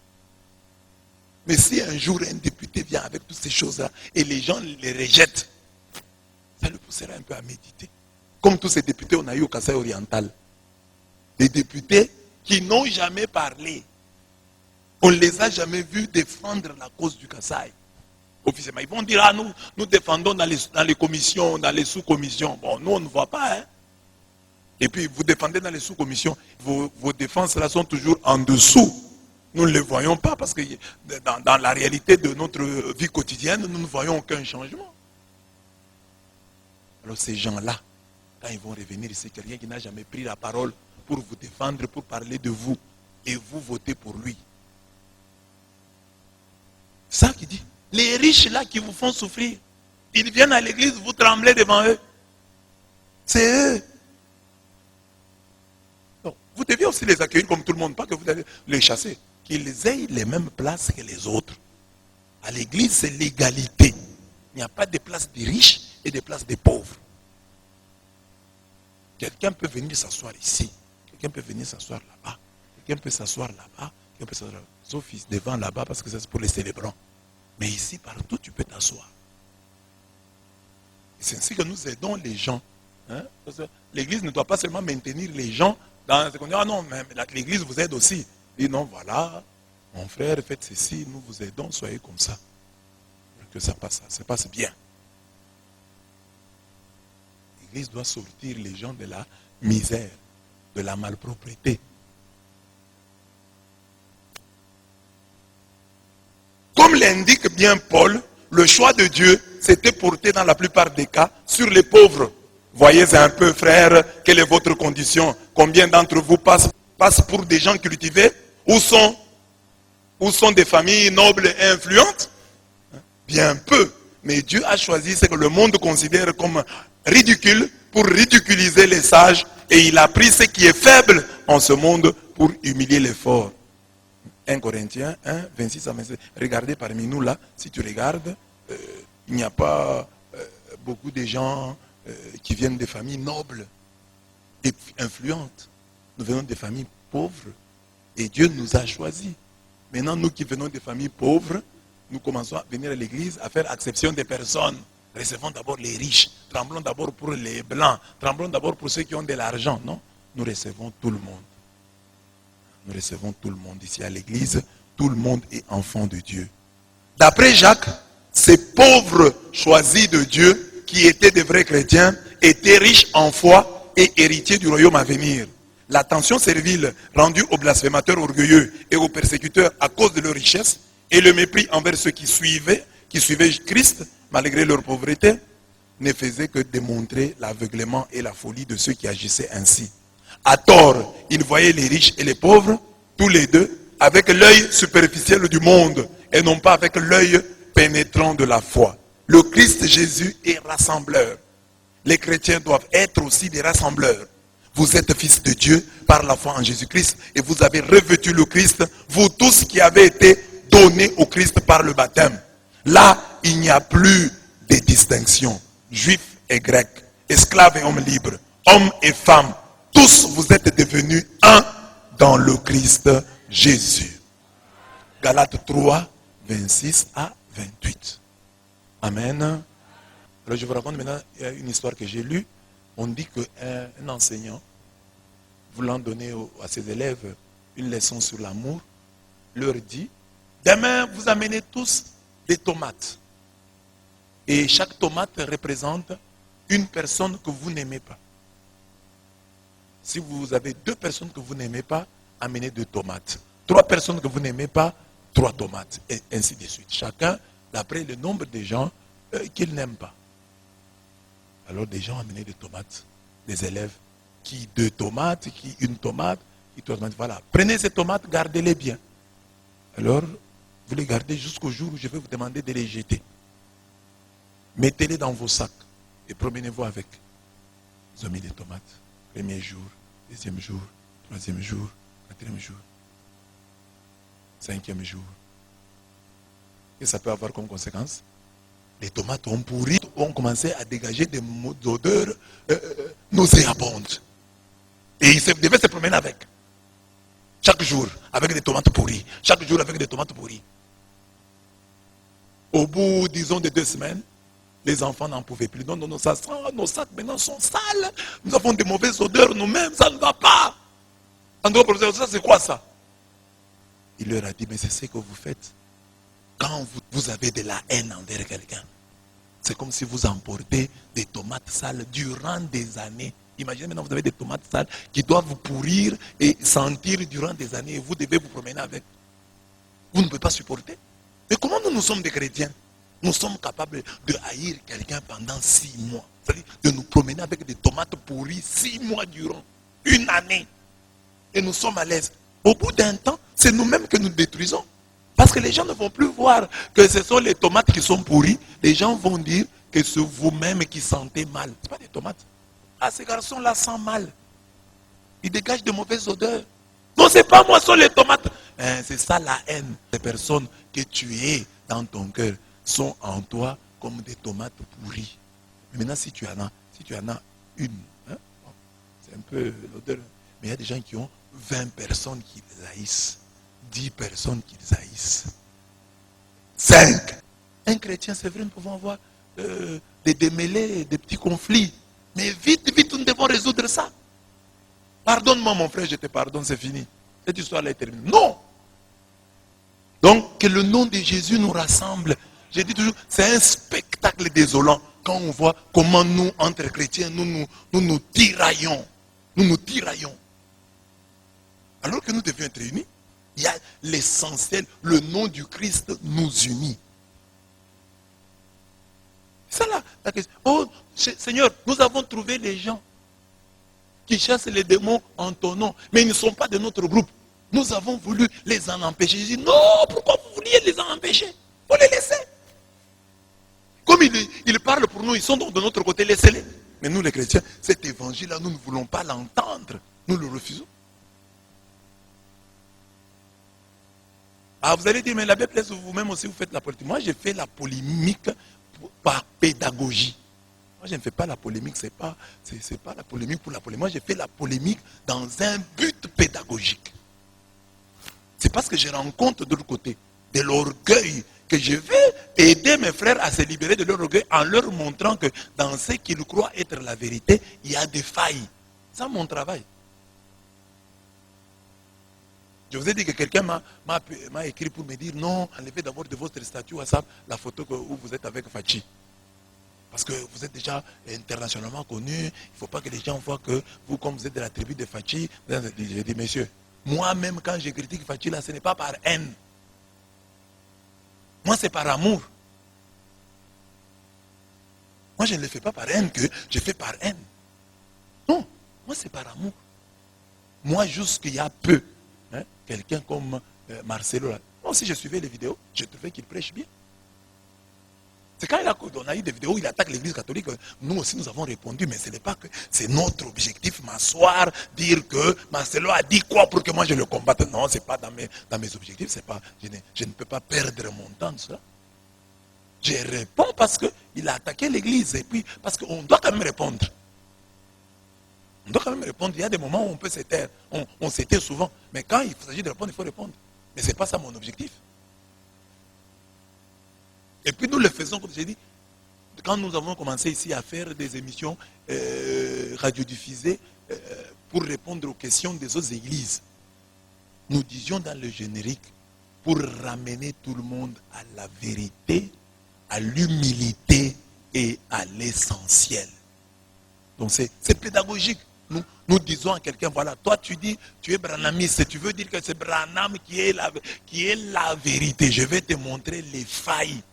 Mais si un jour un député vient avec toutes ces choses-là et les gens les rejettent, ça le poussera un peu à méditer. Comme tous ces députés on a eu au Kasaï oriental. Des députés qui n'ont jamais parlé. On ne les a jamais vus défendre la cause du Kasaï. Officiellement, ils vont dire, ah, nous défendons dans les commissions, dans les sous-commissions. Bon, nous, on ne voit pas. Hein? Et puis, vous défendez dans les sous-commissions. Vos défenses là sont toujours en dessous. Nous ne les voyons pas parce que dans la réalité de notre vie quotidienne, nous ne voyons aucun changement. Alors, ces gens-là, quand ils vont revenir, c'est quelqu'un qui n'a jamais pris la parole pour vous défendre, pour parler de vous. Et vous votez pour lui. C'est ça qu'il dit. Les riches là qui vous font souffrir, ils viennent à l'église, vous tremblez devant eux. C'est eux. Donc, vous deviez aussi les accueillir comme tout le monde, pas que vous allez les chasser. Qu'ils aient les mêmes places que les autres. À l'église, c'est l'égalité. Il n'y a pas de place des riches et de place des pauvres. Quelqu'un peut venir s'asseoir ici. Quelqu'un peut venir s'asseoir là-bas. Quelqu'un peut s'asseoir là-bas. Quelqu'un peut s'asseoir sauf devant là-bas parce que c'est pour les célébrants. Mais ici, partout, tu peux t'asseoir. C'est ainsi que nous aidons les gens. Hein? L'église ne doit pas seulement maintenir les gens dans ce qu'on dit, ah non, mais l'église vous aide aussi. Et non, voilà, mon frère, faites ceci, nous vous aidons, soyez comme ça. Que ça passe bien. L'église doit sortir les gens de la misère, de la malpropreté. Comme l'indique bien Paul, le choix de Dieu s'était porté dans la plupart des cas sur les pauvres. Voyez un peu, frères, quelle est votre condition? Combien d'entre vous passent pour des gens cultivés? Où sont des familles nobles et influentes? Bien peu. Mais Dieu a choisi ce que le monde considère comme ridicule pour ridiculiser les sages. Et il a pris ce qui est faible en ce monde pour humilier les forts. 1 Corinthiens 1, 26 à 27. Regardez parmi nous là, si tu regardes, il n'y a pas beaucoup de gens qui viennent des familles nobles et influentes. Nous venons des familles pauvres et Dieu nous a choisis. Maintenant, nous qui venons des familles pauvres, nous commençons à venir à l'église à faire acception des personnes. Recevons d'abord les riches, tremblons d'abord pour les blancs, tremblons d'abord pour ceux qui ont de l'argent. Non, nous recevons tout le monde. Nous recevons tout le monde ici à l'église. Tout le monde est enfant de Dieu. D'après Jacques, ces pauvres choisis de Dieu, qui étaient de vrais chrétiens, étaient riches en foi et héritiers du royaume à venir. L'attention servile rendue aux blasphémateurs orgueilleux et aux persécuteurs à cause de leur richesse et le mépris envers ceux qui suivaient Christ, malgré leur pauvreté, ne faisait que démontrer l'aveuglement et la folie de ceux qui agissaient ainsi. À tort, ils voyaient les riches et les pauvres, tous les deux, avec l'œil superficiel du monde et non pas avec l'œil pénétrant de la foi. Le Christ Jésus est rassembleur. Les chrétiens doivent être aussi des rassembleurs. Vous êtes fils de Dieu par la foi en Jésus-Christ et vous avez revêtu le Christ, vous tous qui avez été donnés au Christ par le baptême. Là, il n'y a plus de distinction. Juifs et grecs, esclaves et hommes libres, hommes et femmes, tous vous êtes devenus un dans le Christ Jésus. Galates 3, 26 à 28. Amen. Alors je vous raconte maintenant une histoire que j'ai lue. On dit qu'un enseignant, voulant donner à ses élèves une leçon sur l'amour, leur dit, demain vous amenez tous des tomates. Et chaque tomate représente une personne que vous n'aimez pas. Si vous avez 2 personnes que vous n'aimez pas, amenez 2 tomates. 3 personnes que vous n'aimez pas, 3 tomates. Et ainsi de suite. Chacun, d'après le nombre de gens qu'il n'aime pas. Alors des gens amenaient des tomates, des élèves, qui 2 tomates, qui 1 tomate, qui 3 tomates. Voilà. Prenez ces tomates, gardez-les bien. Alors, vous les gardez jusqu'au jour où je vais vous demander de les jeter. Mettez-les dans vos sacs et promenez-vous avec. Ils ont mis des tomates. Premier jour, deuxième jour, troisième jour, quatrième jour, 5e jour. Et ça peut avoir comme conséquence, les tomates ont pourri, ont commencé à dégager des odeurs nauséabondes. Et ils devaient se promener avec. Chaque jour, avec des tomates pourries. Chaque jour, avec des tomates pourries. Au bout, disons, de 2 semaines, les enfants n'en pouvaient plus. Non, non, non, ça sent, nos sacs maintenant sont sales. Nous avons des mauvaises odeurs nous-mêmes, ça ne va pas. André, professeur, ça c'est quoi ça? Il leur a dit, mais c'est ce que vous faites. Quand vous avez de la haine envers quelqu'un, c'est comme si vous emportez des tomates sales durant des années. Imaginez maintenant, vous avez des tomates sales qui doivent vous pourrir et sentir durant des années et vous devez vous promener avec. Vous ne pouvez pas supporter. Mais comment nous sommes des chrétiens? Nous sommes capables de haïr quelqu'un pendant 6 mois. C'est-à-dire de nous promener avec des tomates pourries 6 mois durant. 1 année. Et nous sommes à l'aise. Au bout d'un temps, c'est nous-mêmes que nous détruisons. Parce que les gens ne vont plus voir que ce sont les tomates qui sont pourries. Les gens vont dire que c'est vous-même qui sentez mal. Ce n'est pas des tomates. Ah, ces garçons-là sentent mal. Ils dégagent de mauvaises odeurs. Non, ce n'est pas moi, ce sont les tomates. C'est ça la haine. Les personnes que tu es dans ton cœur sont en toi comme des tomates pourries. Mais maintenant, si tu en as une, hein, c'est un peu l'odeur. Mais il y a des gens qui ont 20 personnes qui les haïssent. 10 personnes qui les haïssent. 5. Un chrétien, c'est vrai, nous pouvons avoir des démêlés, des petits conflits. Mais vite, vite, nous devons résoudre ça. Pardonne-moi, mon frère, je te pardonne, c'est fini. Cette histoire-là est terminée. Non! Donc, que le nom de Jésus nous rassemble. Je dis toujours, c'est un spectacle désolant quand on voit comment nous, entre chrétiens, nous tiraillons. Nous nous tiraillons. Alors que nous devions être unis, il y a l'essentiel, le nom du Christ nous unit. C'est ça la question. Oh, Seigneur, nous avons trouvé les gens qui chassent les démons en ton nom, mais ils ne sont pas de notre groupe. Nous avons voulu les en empêcher. Je dis, non, pourquoi vous vouliez les en empêcher? Il faut les laisser. Comme ils parlent pour nous, ils sont donc de notre côté, laissez-les. Mais nous les chrétiens, cet évangile-là, nous ne voulons pas l'entendre. Nous le refusons. Ah, vous allez dire, mais la Bible laisse vous-même aussi, vous faites la polémique. Moi, j'ai fait la polémique par pédagogie. Moi, je ne fais pas la polémique, c'est pas la polémique pour la polémique. Moi, j'ai fait la polémique dans un but pédagogique. C'est parce que je rencontre de l'autre côté de l'orgueil que je vais aider mes frères à se libérer de leur orgueil en leur montrant que dans ce qu'ils croient être la vérité, il y a des failles. C'est mon travail. Je vous ai dit que quelqu'un m'a écrit pour me dire non, enlevez d'abord de votre statut WhatsApp la photo où vous êtes avec Fachi. Parce que vous êtes déjà internationalement connu, il ne faut pas que les gens voient que vous, comme vous êtes de la tribu de Fachi, j'ai dit, messieurs, moi-même quand je critique Fachi, là, ce n'est pas par haine. Moi, c'est par amour. Moi, je ne le fais pas par haine que je fais par haine. Non, moi, c'est par amour. Moi, jusqu'il y a peu, hein, quelqu'un comme Marcelo, là, moi aussi, je suivais les vidéos, je trouvais qu'il prêche bien. C'est quand on a eu des vidéos où il attaque l'église catholique, nous aussi nous avons répondu, mais ce n'est pas que c'est notre objectif, m'asseoir, dire que Marcelo a dit quoi pour que moi je le combatte. Non, ce n'est pas dans mes objectifs, c'est pas, je ne peux pas perdre mon temps de cela. Je réponds parce qu'il a attaqué l'église, et puis parce qu'on doit quand même répondre. On doit quand même répondre. Il y a des moments où on peut se taire, on se tait souvent, mais quand il s'agit de répondre, il faut répondre. Mais ce n'est pas ça mon objectif. Et puis nous le faisons, comme j'ai dit, quand nous avons commencé ici à faire des émissions radiodiffusées pour répondre aux questions des autres églises, nous disions dans le générique, pour ramener tout le monde à la vérité, à l'humilité et à l'essentiel. Donc c'est pédagogique. Nous disons à quelqu'un, voilà, toi tu dis, tu es branhamiste, tu veux dire que c'est Branham qui est la vérité. Je vais te montrer les failles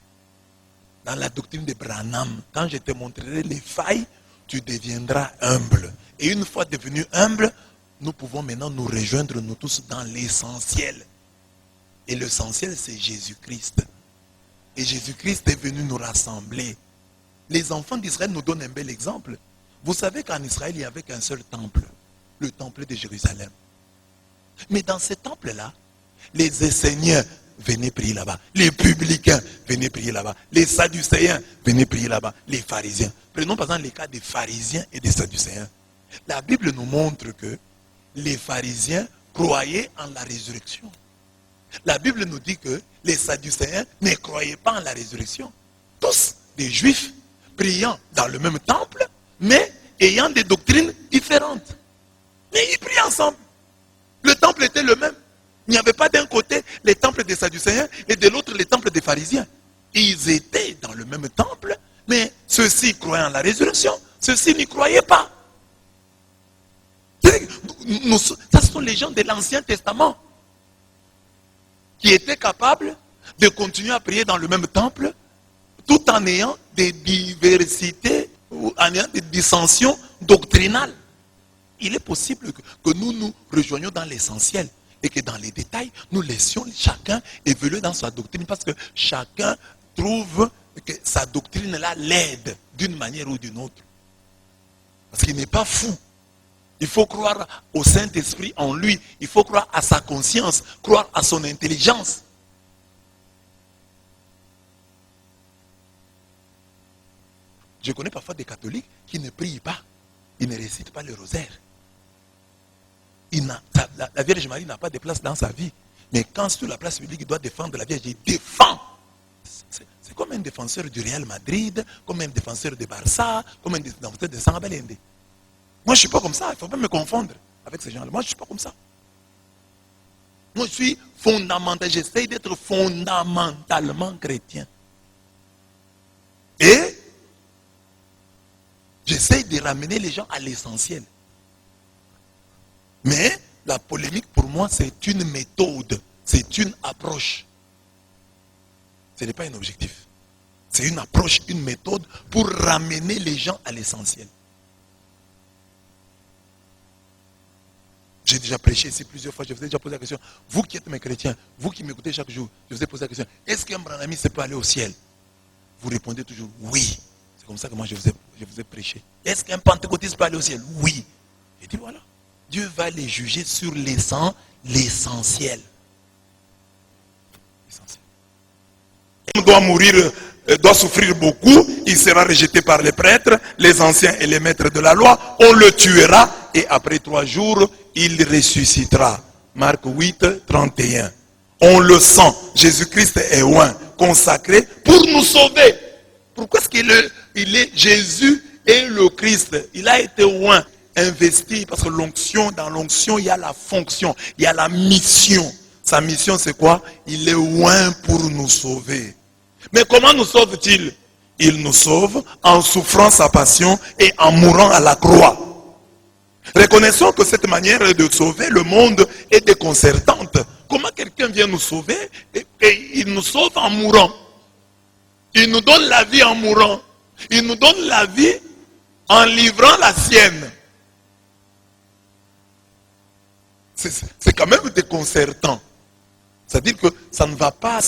dans la doctrine de Branham. Quand je te montrerai les failles, tu deviendras humble. Et une fois devenu humble, nous pouvons maintenant nous rejoindre, nous tous, dans l'essentiel. Et l'essentiel, c'est Jésus-Christ. Et Jésus-Christ est venu nous rassembler. Les enfants d'Israël nous donnent un bel exemple. Vous savez qu'en Israël, il n'y avait qu'un seul temple, le temple de Jérusalem. Mais dans ce temple-là, les Esséniens venaient prier là-bas, les publicains venaient prier là-bas, les Sadducéens venaient prier là-bas, les pharisiens. Prenons par exemple les cas des pharisiens et des Sadducéens. La Bible nous montre que les pharisiens croyaient en la résurrection. La Bible nous dit que les Sadducéens ne croyaient pas en la résurrection. Tous des Juifs priant dans le même temple, mais ayant des doctrines différentes. Mais ils prient ensemble. Le temple était le même. Il n'y avait pas d'un côté les temples des Sadducéens et de l'autre les temples des pharisiens. Ils étaient dans le même temple, mais ceux-ci croyaient en la résurrection, ceux-ci n'y croyaient pas. Ça, ce sont les gens de l'Ancien Testament qui étaient capables de continuer à prier dans le même temple tout en ayant des diversités, ou en ayant des dissensions doctrinales. Il est possible que nous nous rejoignions dans l'essentiel et que dans les détails, nous laissions chacun évoluer dans sa doctrine parce que chacun trouve que sa doctrine-là l'aide d'une manière ou d'une autre. Parce qu'il n'est pas fou. Il faut croire au Saint-Esprit en lui. Il faut croire à sa conscience, croire à son intelligence. Je connais parfois des catholiques qui ne prient pas. Ils ne récitent pas le rosaire. La Vierge Marie n'a pas de place dans sa vie. Mais quand sur la place publique, il doit défendre la Vierge, il défend. C'est comme un défenseur du Real Madrid, comme un défenseur de Barça, comme un défenseur de Samba Balende. Moi, je ne suis pas comme ça. Il ne faut pas me confondre avec ces gens-là. Moi, je ne suis pas comme ça. Moi, je suis fondamental. J'essaie d'être fondamentalement chrétien. Et j'essaie de ramener les gens à l'essentiel. Mais la polémique, pour moi, c'est une méthode. C'est une approche. Ce n'est pas un objectif. C'est une approche, une méthode pour ramener les gens à l'essentiel. J'ai déjà prêché ici plusieurs fois, je vous ai déjà posé la question. Vous qui êtes mes chrétiens, vous qui m'écoutez chaque jour, je vous ai posé la question. Est-ce qu'un branhamiste peut aller au ciel? Vous répondez toujours oui. C'est comme ça que moi je vous ai prêché. Est-ce qu'un pentecôtiste peut aller au ciel? Oui. Et dit voilà. Dieu va les juger sur l'essentiel. L'homme doit mourir, doit souffrir beaucoup. Il sera rejeté par les prêtres, les anciens et les maîtres de la loi. On le tuera et après 3 jours, il ressuscitera. Marc 8, 31. On le sent. Jésus-Christ est oint, consacré pour nous sauver. Pourquoi est-ce qu'il est Jésus et le Christ? Il a été oint, investi, parce que dans l'onction, il y a la fonction, il y a la mission. Sa mission, c'est quoi? Il est oint pour nous sauver. Mais comment nous sauve-t-il? Il nous sauve en souffrant sa passion et en mourant à la croix. Reconnaissons que cette manière de sauver le monde est déconcertante. Comment quelqu'un vient nous sauver et il nous sauve en mourant? Il nous donne la vie en mourant. Il nous donne la vie en livrant la sienne. C'est quand même déconcertant. C'est-à-dire que ça ne va pas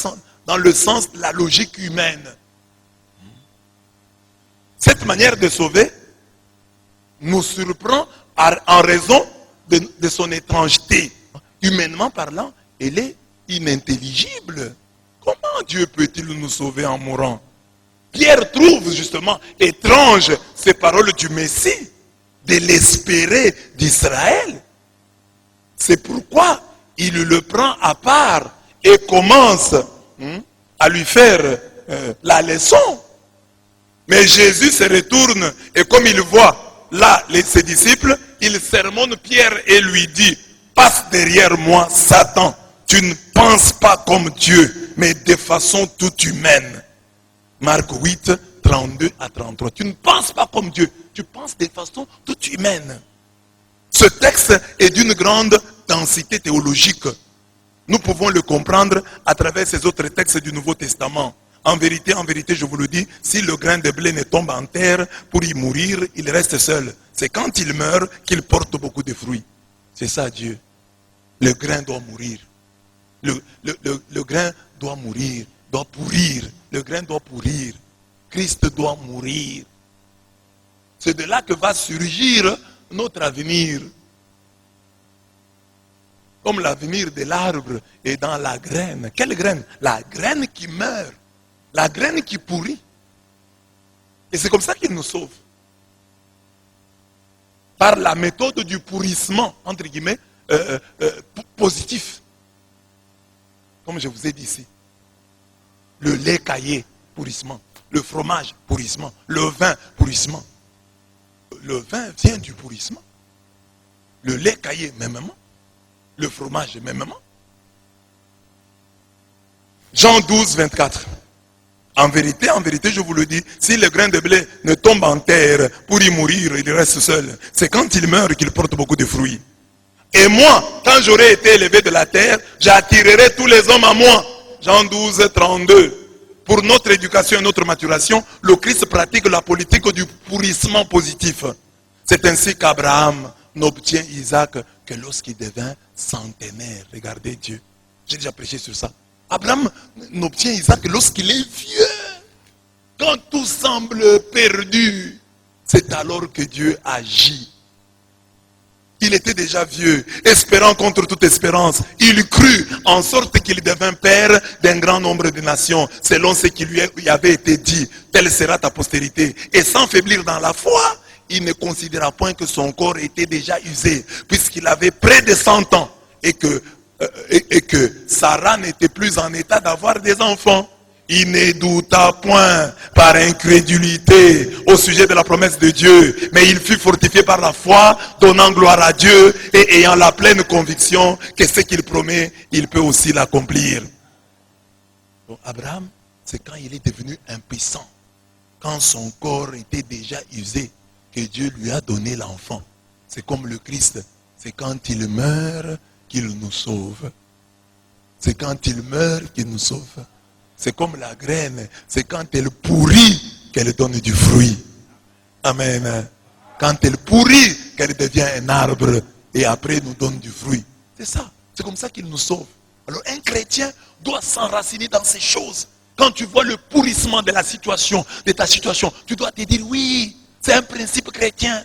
dans le sens de la logique humaine. Cette manière de sauver nous surprend en raison de son étrangeté. Humainement parlant, elle est inintelligible. Comment Dieu peut-il nous sauver en mourant? Pierre trouve justement étrange ces paroles du Messie, de l'espéré d'Israël. C'est pourquoi il le prend à part et commence à lui faire la leçon. Mais Jésus se retourne et comme il voit là ses disciples, il sermonne Pierre et lui dit: passe derrière moi, Satan, tu ne penses pas comme Dieu, mais de façon toute humaine. Marc 8, 32 à 33. Tu ne penses pas comme Dieu, tu penses de façon toute humaine. Ce texte est d'une grande densité théologique. Nous pouvons le comprendre à travers ces autres textes du Nouveau Testament. En vérité, je vous le dis, si le grain de blé ne tombe en terre pour y mourir, il reste seul. C'est quand il meurt qu'il porte beaucoup de fruits. C'est ça Dieu. Le grain doit mourir. Le grain doit mourir, doit pourrir. Le grain doit pourrir. Christ doit mourir. C'est de là que va surgir notre avenir. Comme l'avenir de l'arbre est dans la graine. Quelle graine? La graine qui meurt. La graine qui pourrit. Et c'est comme ça qu'il nous sauve. Par la méthode du pourrissement, entre guillemets, positif. Comme je vous ai dit ici. Le lait caillé, pourrissement. Le fromage, pourrissement. Le vin, pourrissement. Le vin vient du pourrissement. Le lait caillé, mêmement. Le fromage, mêmement. Jean 12, 24. En vérité, je vous le dis, si le grain de blé ne tombe en terre pour y mourir, il reste seul. C'est quand il meurt qu'il porte beaucoup de fruits. Et moi, quand j'aurai été élevé de la terre, j'attirerai tous les hommes à moi. Jean 12, 32. Pour notre éducation et notre maturation, le Christ pratique la politique du pourrissement positif. C'est ainsi qu'Abraham n'obtient Isaac que lorsqu'il devint centenaire. Regardez Dieu. J'ai déjà prêché sur ça. Abraham n'obtient Isaac lorsqu'il est vieux. Quand tout semble perdu, c'est alors que Dieu agit. Il était déjà vieux, espérant contre toute espérance. Il crut en sorte qu'il devint père d'un grand nombre de nations, selon ce qui lui avait été dit. Telle sera ta postérité. Et sans faiblir dans la foi, il ne considéra point que son corps était déjà usé, puisqu'il avait près de 100 ans et que Sarah n'était plus en état d'avoir des enfants. Il ne douta point par incrédulité au sujet de la promesse de Dieu, mais il fut fortifié par la foi, donnant gloire à Dieu et ayant la pleine conviction que ce qu'il promet, il peut aussi l'accomplir. Donc Abraham, c'est quand il est devenu impuissant, quand son corps était déjà usé, que Dieu lui a donné l'enfant. C'est comme le Christ, c'est quand il meurt qu'il nous sauve. C'est quand il meurt qu'il nous sauve. C'est comme la graine, c'est quand elle pourrit qu'elle donne du fruit. Amen. Quand elle pourrit qu'elle devient un arbre et après nous donne du fruit. C'est ça, c'est comme ça qu'il nous sauve. Alors un chrétien doit s'enraciner dans ces choses. Quand tu vois le pourrissement de la situation, de ta situation, tu dois te dire oui, c'est un principe chrétien.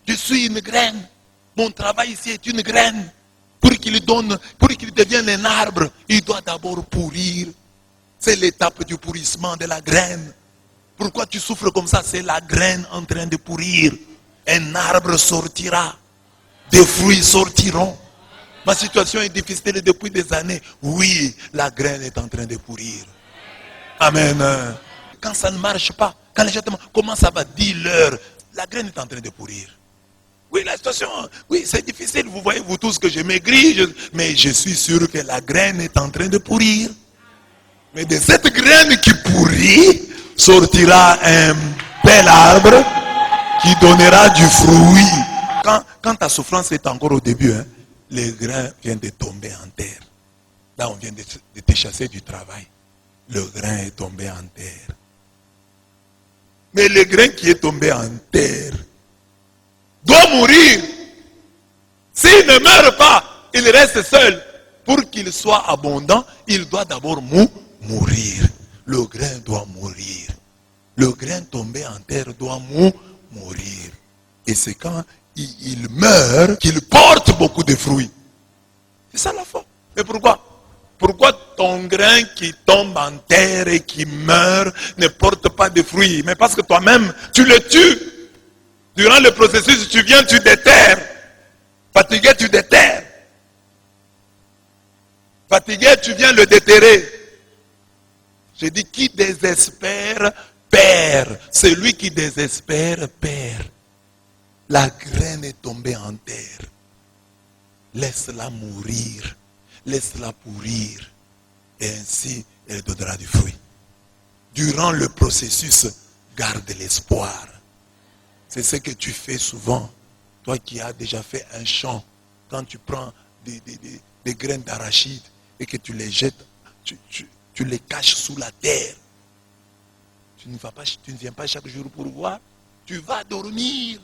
Je suis une graine. Mon travail ici est une graine. Pour qu'il devienne un arbre, il doit d'abord pourrir. C'est l'étape du pourrissement de la graine. Pourquoi tu souffres comme ça? C'est la graine en train de pourrir. Un arbre sortira. Des fruits sortiront. Ma situation est difficile depuis des années. Oui, la graine est en train de pourrir. Amen. Quand ça ne marche pas, quand les gens te demandent comment ça va, dis-leur, la graine est en train de pourrir. Oui, la situation, oui, c'est difficile. Vous voyez, vous tous, que je maigris, mais je suis sûr que la graine est en train de pourrir. Mais de cette graine qui pourrit, sortira un bel arbre qui donnera du fruit. Quand ta souffrance est encore au début, les grains viennent de tomber en terre. Là, on vient de te chasser du travail. Le grain est tombé en terre. Mais le grain qui est tombé en terre doit mourir. S'il ne meurt pas, il reste seul. Pour qu'il soit abondant, il doit d'abord mourir. Le grain doit mourir. Le grain tombé en terre doit mourir. Et c'est quand il meurt qu'il porte beaucoup de fruits. C'est ça la foi. Mais pourquoi? Pourquoi ton grain qui tombe en terre et qui meurt ne porte pas de fruits? Mais parce que toi-même, tu le tues. Durant le processus, tu viens, tu déterres. Fatigué, tu déterres. Fatigué, tu viens le déterrer. Je dis, qui désespère, perd. Celui qui désespère, perd. La graine est tombée en terre. Laisse-la mourir. Laisse-la pourrir. Et ainsi, elle donnera du fruit. Durant le processus, garde l'espoir. C'est ce que tu fais souvent. Toi qui as déjà fait un champ, quand tu prends des graines d'arachide et que tu les jettes, tu les caches sous la terre. Tu ne viens pas chaque jour pour voir. Tu vas dormir.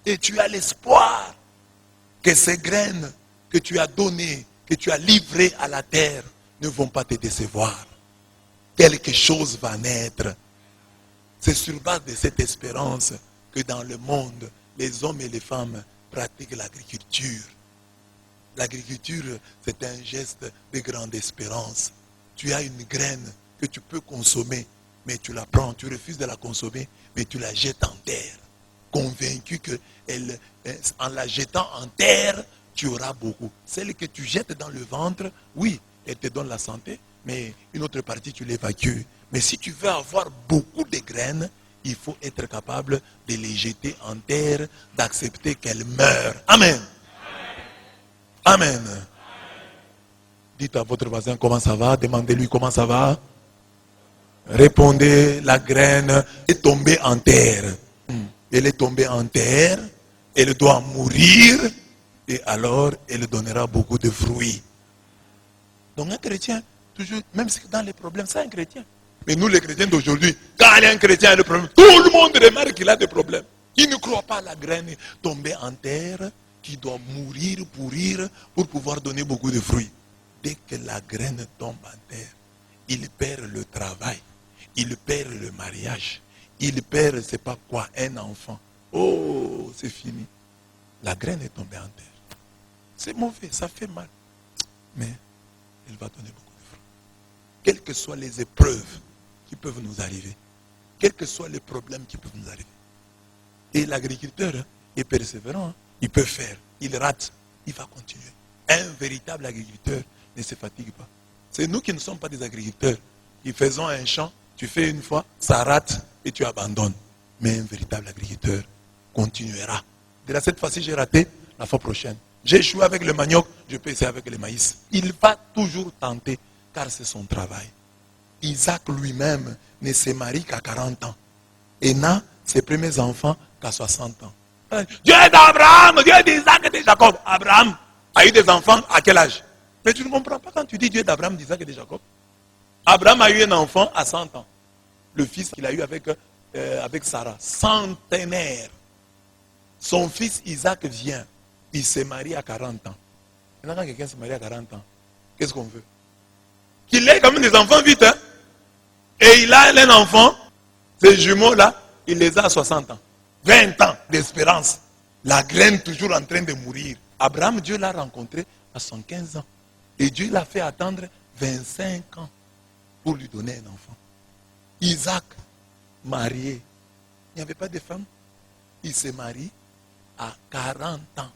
Et tu as l'espoir que ces graines que tu as données, que tu as livrées à la terre, ne vont pas te décevoir. Quelque chose va naître. C'est sur base de cette espérance que dans le monde, les hommes et les femmes pratiquent l'agriculture. L'agriculture, c'est un geste de grande espérance. Tu as une graine que tu peux consommer, mais tu la prends, tu refuses de la consommer, mais tu la jettes en terre. Convaincu que en la jetant en terre, tu auras beaucoup. Celle que tu jettes dans le ventre, oui, elle te donne la santé, mais une autre partie, tu l'évacues. Mais si tu veux avoir beaucoup de graines, il faut être capable de les jeter en terre, d'accepter qu'elles meurent. Amen. Amen. Dites à votre voisin comment ça va, demandez-lui comment ça va. Répondez, la graine est tombée en terre. Elle est tombée en terre, elle doit mourir, et alors elle donnera beaucoup de fruits. Donc un chrétien, toujours, même si dans les problèmes, c'est un chrétien. Mais nous les chrétiens d'aujourd'hui, quand un chrétien a des problèmes, tout le monde remarque qu'il a des problèmes. Il ne croit pas à la graine tombée en terre, qui doit mourir, pourrir, pour pouvoir donner beaucoup de fruits. Dès que la graine tombe en terre, il perd le travail, il perd le mariage, il perd, c'est pas quoi, un enfant. Oh, c'est fini. La graine est tombée en terre. C'est mauvais, ça fait mal. Mais elle va donner beaucoup de fruits. Quelles que soient les épreuves qui peuvent nous arriver, quels que soient les problèmes qui peuvent nous arriver. Et l'agriculteur est persévérant, il peut faire, il rate, il va continuer. Un véritable agriculteur ne se fatigue pas. C'est nous qui ne sommes pas des agriculteurs. Qui faisons un champ, tu fais une fois, ça rate et tu abandonnes. Mais un véritable agriculteur continuera. De cette fois-ci, j'ai raté, la fois prochaine. J'ai échoué avec le manioc, je peux essayer avec le maïs. Il va toujours tenter, car c'est son travail. Isaac lui-même ne se marie qu'à 40 ans. Et n'a ses premiers enfants qu'à 60 ans. Dieu d'Abraham, Dieu d'Isaac et de Jacob. Abraham a eu des enfants à quel âge? Mais tu ne comprends pas quand tu dis Dieu d'Abraham, d'Isaac et de Jacob. Abraham a eu un enfant à 100 ans. Le fils qu'il a eu avec Sarah, centenaire. Son fils Isaac vient. Il s'est marié à 40 ans. Maintenant, quand quelqu'un se marie à 40 ans, qu'est-ce qu'on veut? Qu'il ait quand même des enfants vite. Hein? Et il a un enfant, ces jumeaux-là, il les a à 60 ans. 20 ans d'espérance. La graine toujours en train de mourir. Abraham, Dieu l'a rencontré à 115 ans. Et Dieu l'a fait attendre 25 ans pour lui donner un enfant. Isaac, marié. Il n'y avait pas de femme. Il s'est marié à 40 ans.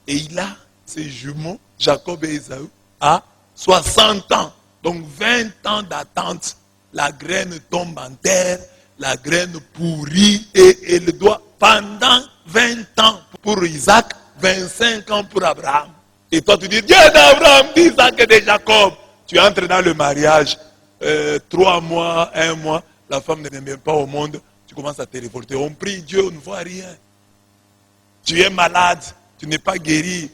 Et il a ses jumeaux, Jacob et Ésaü, à 60 ans. Donc 20 ans d'attente. La graine tombe en terre, la graine pourrit et elle doit, pendant 20 ans pour Isaac, 25 ans pour Abraham. Et toi tu dis, Dieu d'Abraham, d'Isaac et de Jacob. Tu entres dans le mariage, 3 mois, 1 mois, la femme ne vient pas au monde, tu commences à te révolter. On prie Dieu, on ne voit rien. Tu es malade, tu n'es pas guéri.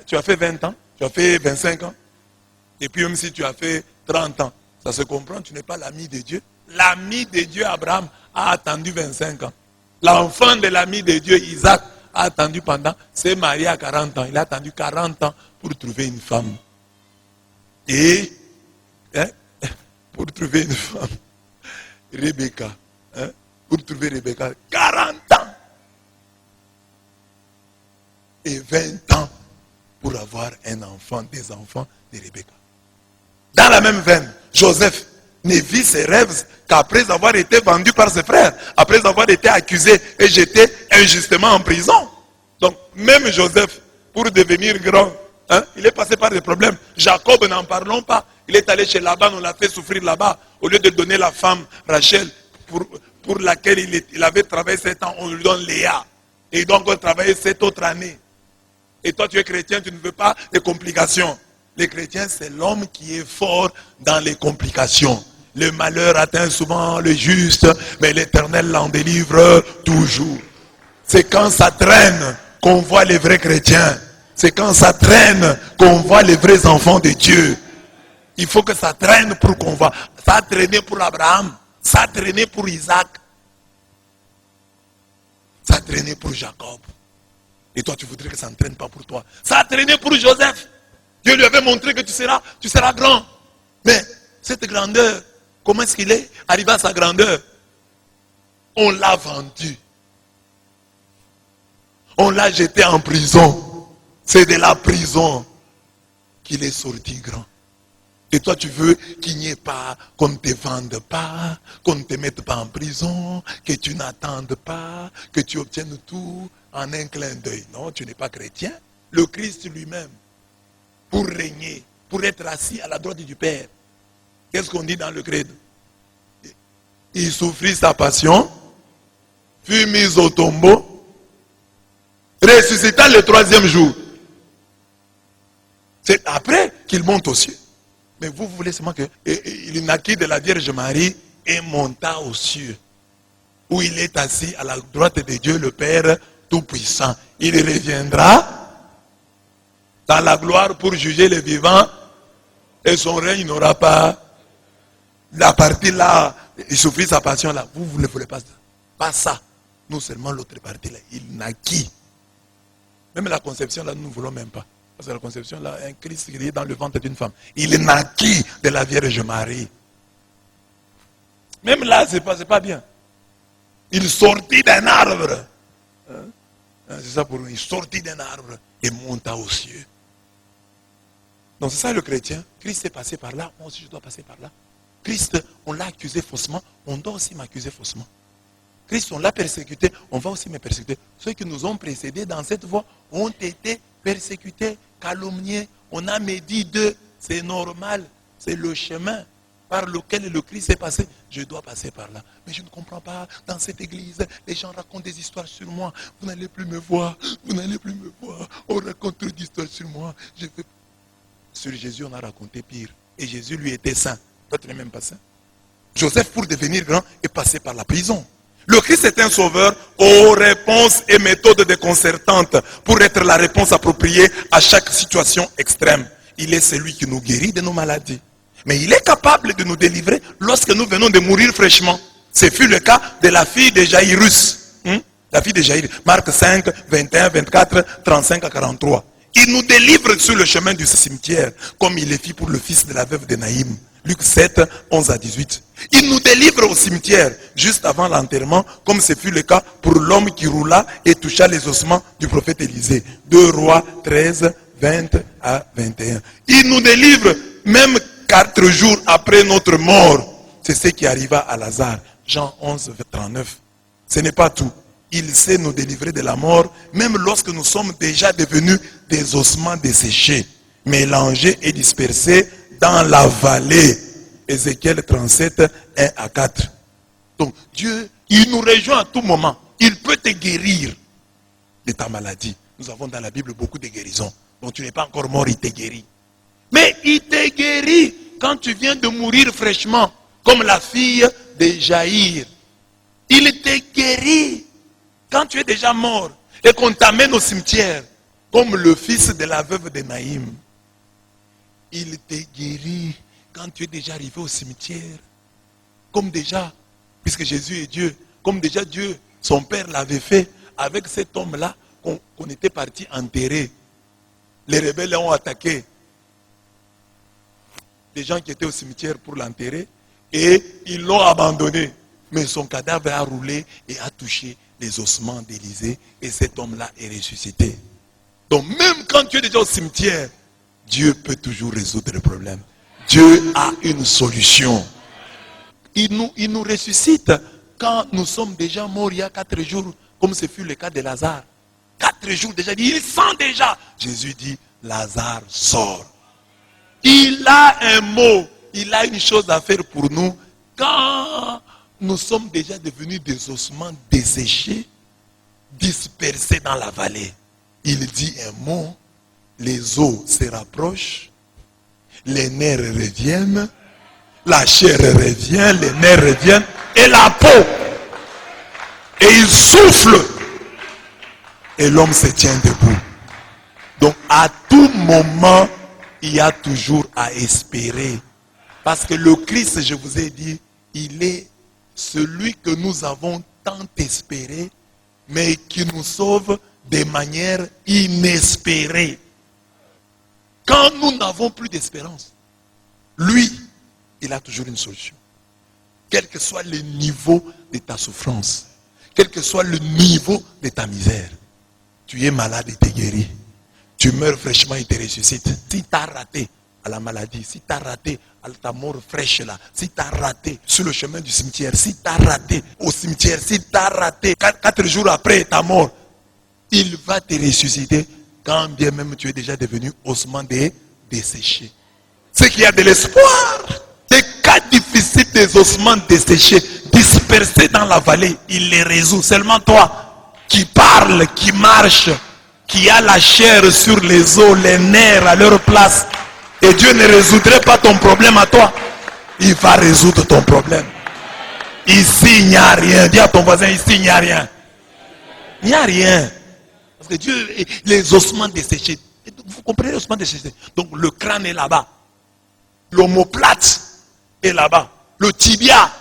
Tu as fait 20 ans, tu as fait 25 ans. Et puis même si tu as fait 30 ans, ça se comprend, tu n'es pas l'ami de Dieu. L'ami de Dieu, Abraham, a attendu 25 ans. L'enfant de l'ami de Dieu, Isaac, a attendu s'est marié à 40 ans. Il a attendu 40 ans pour trouver une femme. Et, pour trouver une femme. Rebecca. Hein? Pour trouver Rebecca, 40 ans. Et 20 ans pour avoir un enfant, des enfants de Rebecca. Dans la même veine, Joseph ne vit ses rêves qu'après avoir été vendu par ses frères, après avoir été accusé et jeté injustement en prison. Donc, même Joseph, pour devenir grand, hein, il est passé par des problèmes. Jacob, n'en parlons pas. Il est allé chez Laban, on l'a fait souffrir là-bas. Au lieu de donner la femme, Rachel, pour laquelle il avait travaillé 7 ans, on lui donne Léa. Et il doit encore travailler 7 autres années. Et toi, tu es chrétien, tu ne veux pas de complications. Les chrétiens, c'est l'homme qui est fort dans les complications. Le malheur atteint souvent le juste, mais l'Éternel l'en délivre toujours. C'est quand ça traîne qu'on voit les vrais chrétiens. C'est quand ça traîne qu'on voit les vrais enfants de Dieu. Il faut que ça traîne pour qu'on voit. Ça a traîné pour Abraham. Ça a traîné pour Isaac. Ça a traîné pour Jacob. Et toi, tu voudrais que ça ne traîne pas pour toi. Ça a traîné pour Joseph. Dieu lui avait montré que tu seras grand. Mais cette grandeur, comment est-ce qu'il est arrivé à sa grandeur? On l'a vendu. On l'a jeté en prison. C'est de la prison qu'il est sorti grand. Et toi, tu veux qu'il n'y ait pas, qu'on ne te vende pas, qu'on ne te mette pas en prison, que tu n'attendes pas, que tu obtiennes tout en un clin d'œil. Non, tu n'es pas chrétien. Le Christ lui-même, pour régner, pour être assis à la droite du Père. Qu'est-ce qu'on dit dans le credo? Il souffrit sa passion, fut mis au tombeau, ressuscita le 3e jour. C'est après qu'il monte aux cieux. Mais vous voulez seulement qu'il naquit de la Vierge Marie et monta aux cieux, où il est assis à la droite de Dieu le Père Tout-Puissant. Il reviendra dans la gloire pour juger les vivants, et son règne n'aura pas la partie là, il souffrit sa passion là. Vous ne voulez pas ça. Pas ça. Nous seulement l'autre partie là. Il naquit. Même la conception là, nous ne voulons même pas. Parce que la conception là, un Christ qui est dans le ventre d'une femme. Il naquit de la Vierge Marie. Même là, c'est pas bien. Il sortit d'un arbre. C'est ça pour nous. Il sortit d'un arbre et monta aux cieux. Donc c'est ça le chrétien. Christ est passé par là, moi aussi je dois passer par là. Christ, on l'a accusé faussement, on doit aussi m'accuser faussement. Christ, on l'a persécuté, on va aussi me persécuter. Ceux qui nous ont précédés dans cette voie ont été persécutés, calomniés. On a médit d'eux, c'est normal, c'est le chemin par lequel le Christ est passé. Je dois passer par là. Mais je ne comprends pas, dans cette église, les gens racontent des histoires sur moi. Vous n'allez plus me voir, vous n'allez plus me voir. On raconte trop d'histoires sur moi. Sur Jésus, on a raconté pire. Et Jésus, lui, était saint. Toi, tu n'es même pas saint. Joseph, pour devenir grand, est passé par la prison. Le Christ est un sauveur aux réponses et méthodes déconcertantes pour être la réponse appropriée à chaque situation extrême. Il est celui qui nous guérit de nos maladies. Mais il est capable de nous délivrer lorsque nous venons de mourir fraîchement. Ce fut le cas de la fille de Jairus. La fille de Jairus. Marc 5, 21, 24, 35 à 43. Il nous délivre sur le chemin du cimetière, comme il le fit pour le fils de la veuve de Naïm. Luc 7, 11 à 18. Il nous délivre au cimetière, juste avant l'enterrement, comme ce fut le cas pour l'homme qui roula et toucha les ossements du prophète Élisée. 2 Rois 13, 20 à 21. Il nous délivre même 4 jours après notre mort. C'est ce qui arriva à Lazare. Jean 11, 39. Ce n'est pas tout. Il sait nous délivrer de la mort, même lorsque nous sommes déjà devenus des ossements desséchés, mélangés et dispersés dans la vallée. Ézéchiel 37, 1 à 4. Donc Dieu, il nous rejoint à tout moment. Il peut te guérir de ta maladie. Nous avons dans la Bible beaucoup de guérisons. Donc tu n'es pas encore mort, il te guérit. Mais il te guérit quand tu viens de mourir fraîchement, comme la fille de Jaïr. Il te guérit quand tu es déjà mort et qu'on t'amène au cimetière, comme le fils de la veuve de Naïm. Il te guérit quand tu es déjà arrivé au cimetière. Comme déjà, puisque Jésus est Dieu, comme déjà Dieu, son Père l'avait fait avec cet homme-là qu'on était parti enterrer. Les rebelles ont attaqué les gens qui étaient au cimetière pour l'enterrer. Et ils l'ont abandonné. Mais son cadavre a roulé et a touché les ossements d'Élisée. Et cet homme-là est ressuscité. Donc même quand tu es déjà au cimetière, Dieu peut toujours résoudre le problème. Dieu a une solution. Il nous ressuscite quand nous sommes déjà morts il y a 4 jours, comme ce fut le cas de Lazare. 4 jours déjà, il sent déjà. Jésus dit, Lazare sort. Il a un mot, il a une chose à faire pour nous. Quand nous sommes déjà devenus des ossements desséchés, dispersés dans la vallée, il dit un mot, les os se rapprochent, les nerfs reviennent, la chair revient, les nerfs reviennent, et la peau. Et il souffle, et l'homme se tient debout. Donc à tout moment, il y a toujours à espérer. Parce que le Christ, je vous ai dit, il est celui que nous avons tant espéré, mais qui nous sauve de manière inespérée. Quand nous n'avons plus d'espérance, lui, il a toujours une solution. Quel que soit le niveau de ta souffrance, quel que soit le niveau de ta misère, tu es malade, il te guérit. Tu meurs fraîchement, il te ressuscite. Si tu as raté à la maladie, si tu as raté à ta mort fraîche là, si tu as raté sur le chemin du cimetière, si tu as raté au cimetière, si tu as raté 4 jours après ta mort, il va te ressusciter quand bien même tu es déjà devenu ossement desséché. C'est qu'il y a de l'espoir. Les cas difficiles des ossements desséchés, dispersés dans la vallée, il les résout. Seulement toi qui parles, qui marche, qui a la chair sur les os, les nerfs à leur place. Et Dieu ne résoudrait pas ton problème à toi. Il va résoudre ton problème. Ici, il n'y a rien. Dis à ton voisin, ici, il n'y a rien. Il n'y a rien. Parce que Dieu, les ossements desséchés. Vous comprenez les ossements desséchés? Donc le crâne est là-bas. L'omoplate est là-bas. Le tibia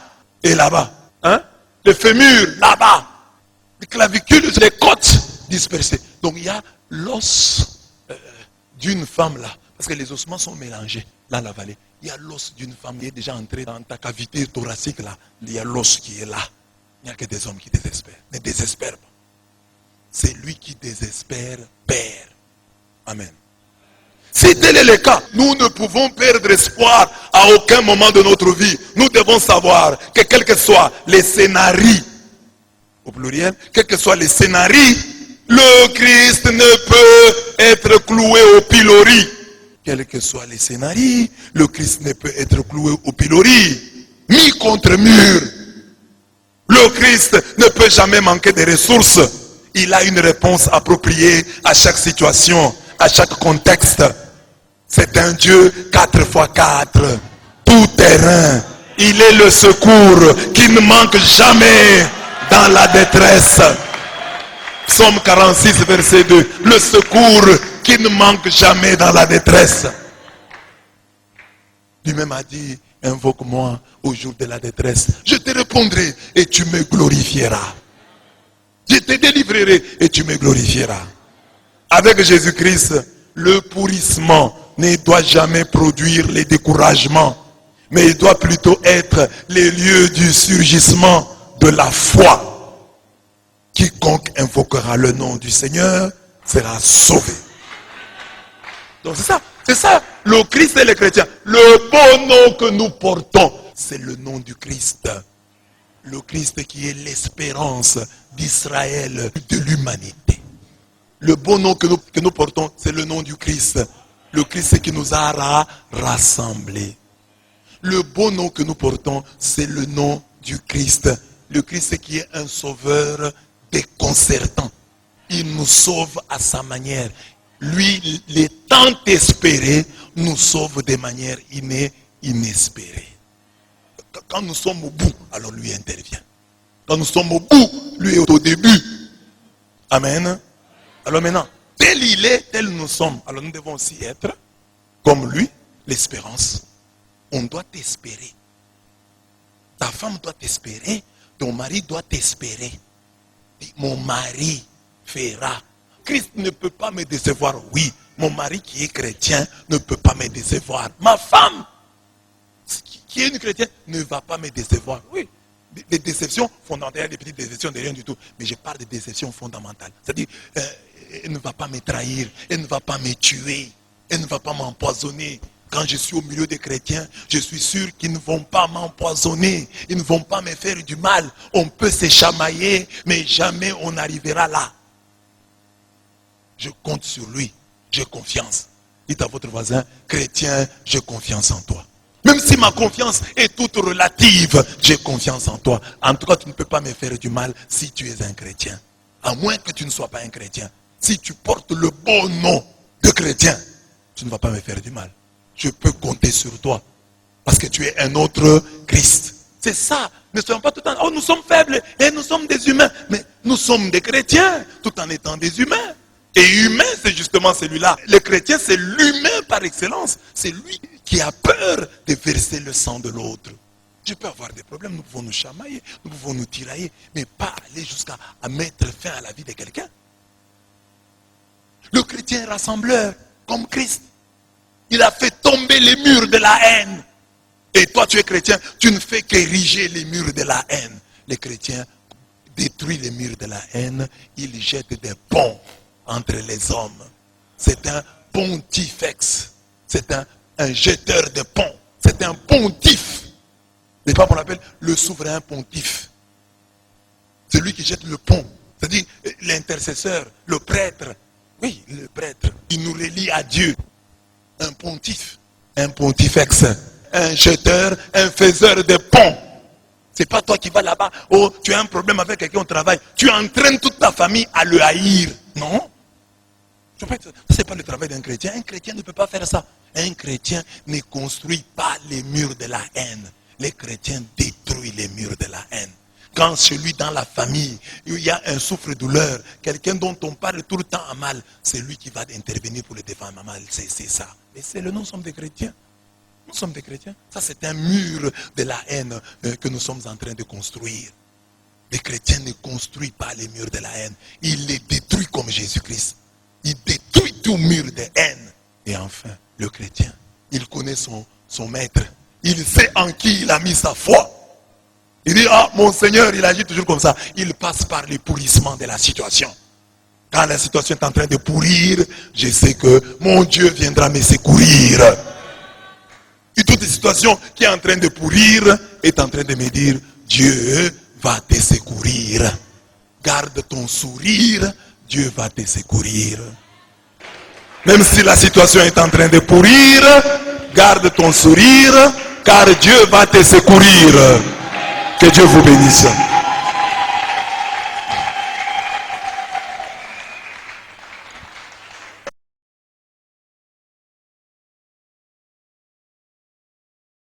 est là-bas. Hein? Le fémur, là-bas. Les clavicules, les côtes dispersées. Donc il y a l'os d'une femme là. Parce que les ossements sont mélangés dans la vallée. Il y a l'os d'une femme qui est déjà entré dans ta cavité thoracique là. Il y a l'os qui est là. Il n'y a que des hommes qui désespèrent. Ne désespère pas. C'est lui qui désespère, perd. Amen. Si tel est le cas, nous ne pouvons perdre espoir à aucun moment de notre vie. Nous devons savoir que quels que soient les scénarios, au pluriel, quels que soient les scénarios, le Christ ne peut être cloué au pilori. Quels que soient les scénarios, le Christ ne peut être cloué au pilori. Mis contre mur. Le Christ ne peut jamais manquer de ressources. Il a une réponse appropriée à chaque situation, à chaque contexte. C'est un Dieu 4x4, tout terrain. Il est le secours qui ne manque jamais dans la détresse. Psaume 46, verset 2. Le secours qui ne manque jamais dans la détresse. Lui-même a dit, invoque-moi au jour de la détresse. Je te répondrai et tu me glorifieras. Je te délivrerai et tu me glorifieras. Avec Jésus-Christ, le pourrissement ne doit jamais produire les découragements, mais il doit plutôt être les lieux du surgissement de la foi. Quiconque invoquera le nom du Seigneur sera sauvé. Donc c'est ça, le Christ et les chrétiens. Le bon nom que nous portons, c'est le nom du Christ. Le Christ qui est l'espérance d'Israël, de l'humanité. Le bon nom que nous portons, c'est le nom du Christ. Le Christ qui nous a rassemblés. Le bon nom que nous portons, c'est le nom du Christ. Le Christ qui est un sauveur déconcertant. Il nous sauve à sa manière. Lui, les tant espérés, nous sauve de manière inespérée. Quand nous sommes au bout, alors lui intervient. Quand nous sommes au bout, lui est au début. Amen. Alors maintenant, tel il est, tel nous sommes. Alors nous devons aussi être, comme lui, l'espérance. On doit t'espérer. Ta femme doit t'espérer. Ton mari doit t'espérer. Mon mari fera. Christ ne peut pas me décevoir. Oui, mon mari qui est chrétien ne peut pas me décevoir. Ma femme, qui est une chrétienne ne va pas me décevoir. Oui, des déceptions fondamentales, des petites déceptions de rien du tout. Mais je parle de déceptions fondamentales. C'est-à-dire, elle ne va pas me trahir, elle ne va pas me tuer, elle ne va pas m'empoisonner. Quand je suis au milieu des chrétiens, je suis sûr qu'ils ne vont pas m'empoisonner, ils ne vont pas me faire du mal. On peut se chamailler, mais jamais on n'arrivera là. Je compte sur lui, j'ai confiance. Dites à votre voisin, chrétien, j'ai confiance en toi. Même si ma confiance est toute relative, j'ai confiance en toi. En tout cas, tu ne peux pas me faire du mal si tu es un chrétien. À moins que tu ne sois pas un chrétien. Si tu portes le bon nom de chrétien, tu ne vas pas me faire du mal. Je peux compter sur toi. Parce que tu es un autre Christ. C'est ça. Ne soyons pas tout le temps, oh nous sommes faibles et nous sommes des humains. Mais nous sommes des chrétiens tout en étant des humains. Et humain, c'est justement celui-là. Le chrétien, c'est l'humain par excellence. C'est lui qui a peur de verser le sang de l'autre. Je peux avoir des problèmes, nous pouvons nous chamailler, nous pouvons nous tirailler, mais pas aller jusqu'à mettre fin à la vie de quelqu'un. Le chrétien est rassembleur, comme Christ. Il a fait tomber les murs de la haine. Et toi, tu es chrétien, tu ne fais qu'ériger les murs de la haine. Les chrétiens détruisent les murs de la haine, ils jettent des ponts entre les hommes. C'est un pontifex. C'est un jeteur de ponts. C'est un pontife. Les papes, on l'appelle le souverain pontife. C'est lui qui jette le pont. C'est-à-dire l'intercesseur, le prêtre. Oui, le prêtre. Il nous relie à Dieu. Un pontife, un pontifex, un jeteur, un faiseur de ponts. C'est pas toi qui vas là-bas, oh, tu as un problème avec quelqu'un au travail, tu entraînes toute ta famille à le haïr. Non. Ça, c'est pas le travail d'un chrétien. Un chrétien ne peut pas faire ça. Un chrétien ne construit pas les murs de la haine. Les chrétiens détruisent les murs de la haine. Quand celui dans la famille, il y a un souffre-douleur, quelqu'un dont on parle tout le temps à mal, c'est lui qui va intervenir pour le défendre à mal. C'est ça. Et c'est le nous sommes des chrétiens. Nous sommes des chrétiens. Ça, c'est un mur de la haine que nous sommes en train de construire. Les chrétiens ne construisent pas les murs de la haine. Ils les détruisent comme Jésus-Christ. Il détruit tout mur de haine. Et enfin, le chrétien, il connaît son maître. Il sait en qui il a mis sa foi. Il dit, ah, mon Seigneur, il agit toujours comme ça. Il passe par le pourrissement de la situation. Quand la situation est en train de pourrir, je sais que mon Dieu viendra me secourir. Et toute situation qui est en train de pourrir est en train de me dire, Dieu va te secourir. Garde ton sourire, Dieu va te secourir. Même si la situation est en train de pourrir, garde ton sourire, car Dieu va te secourir. Que Dieu vous bénisse.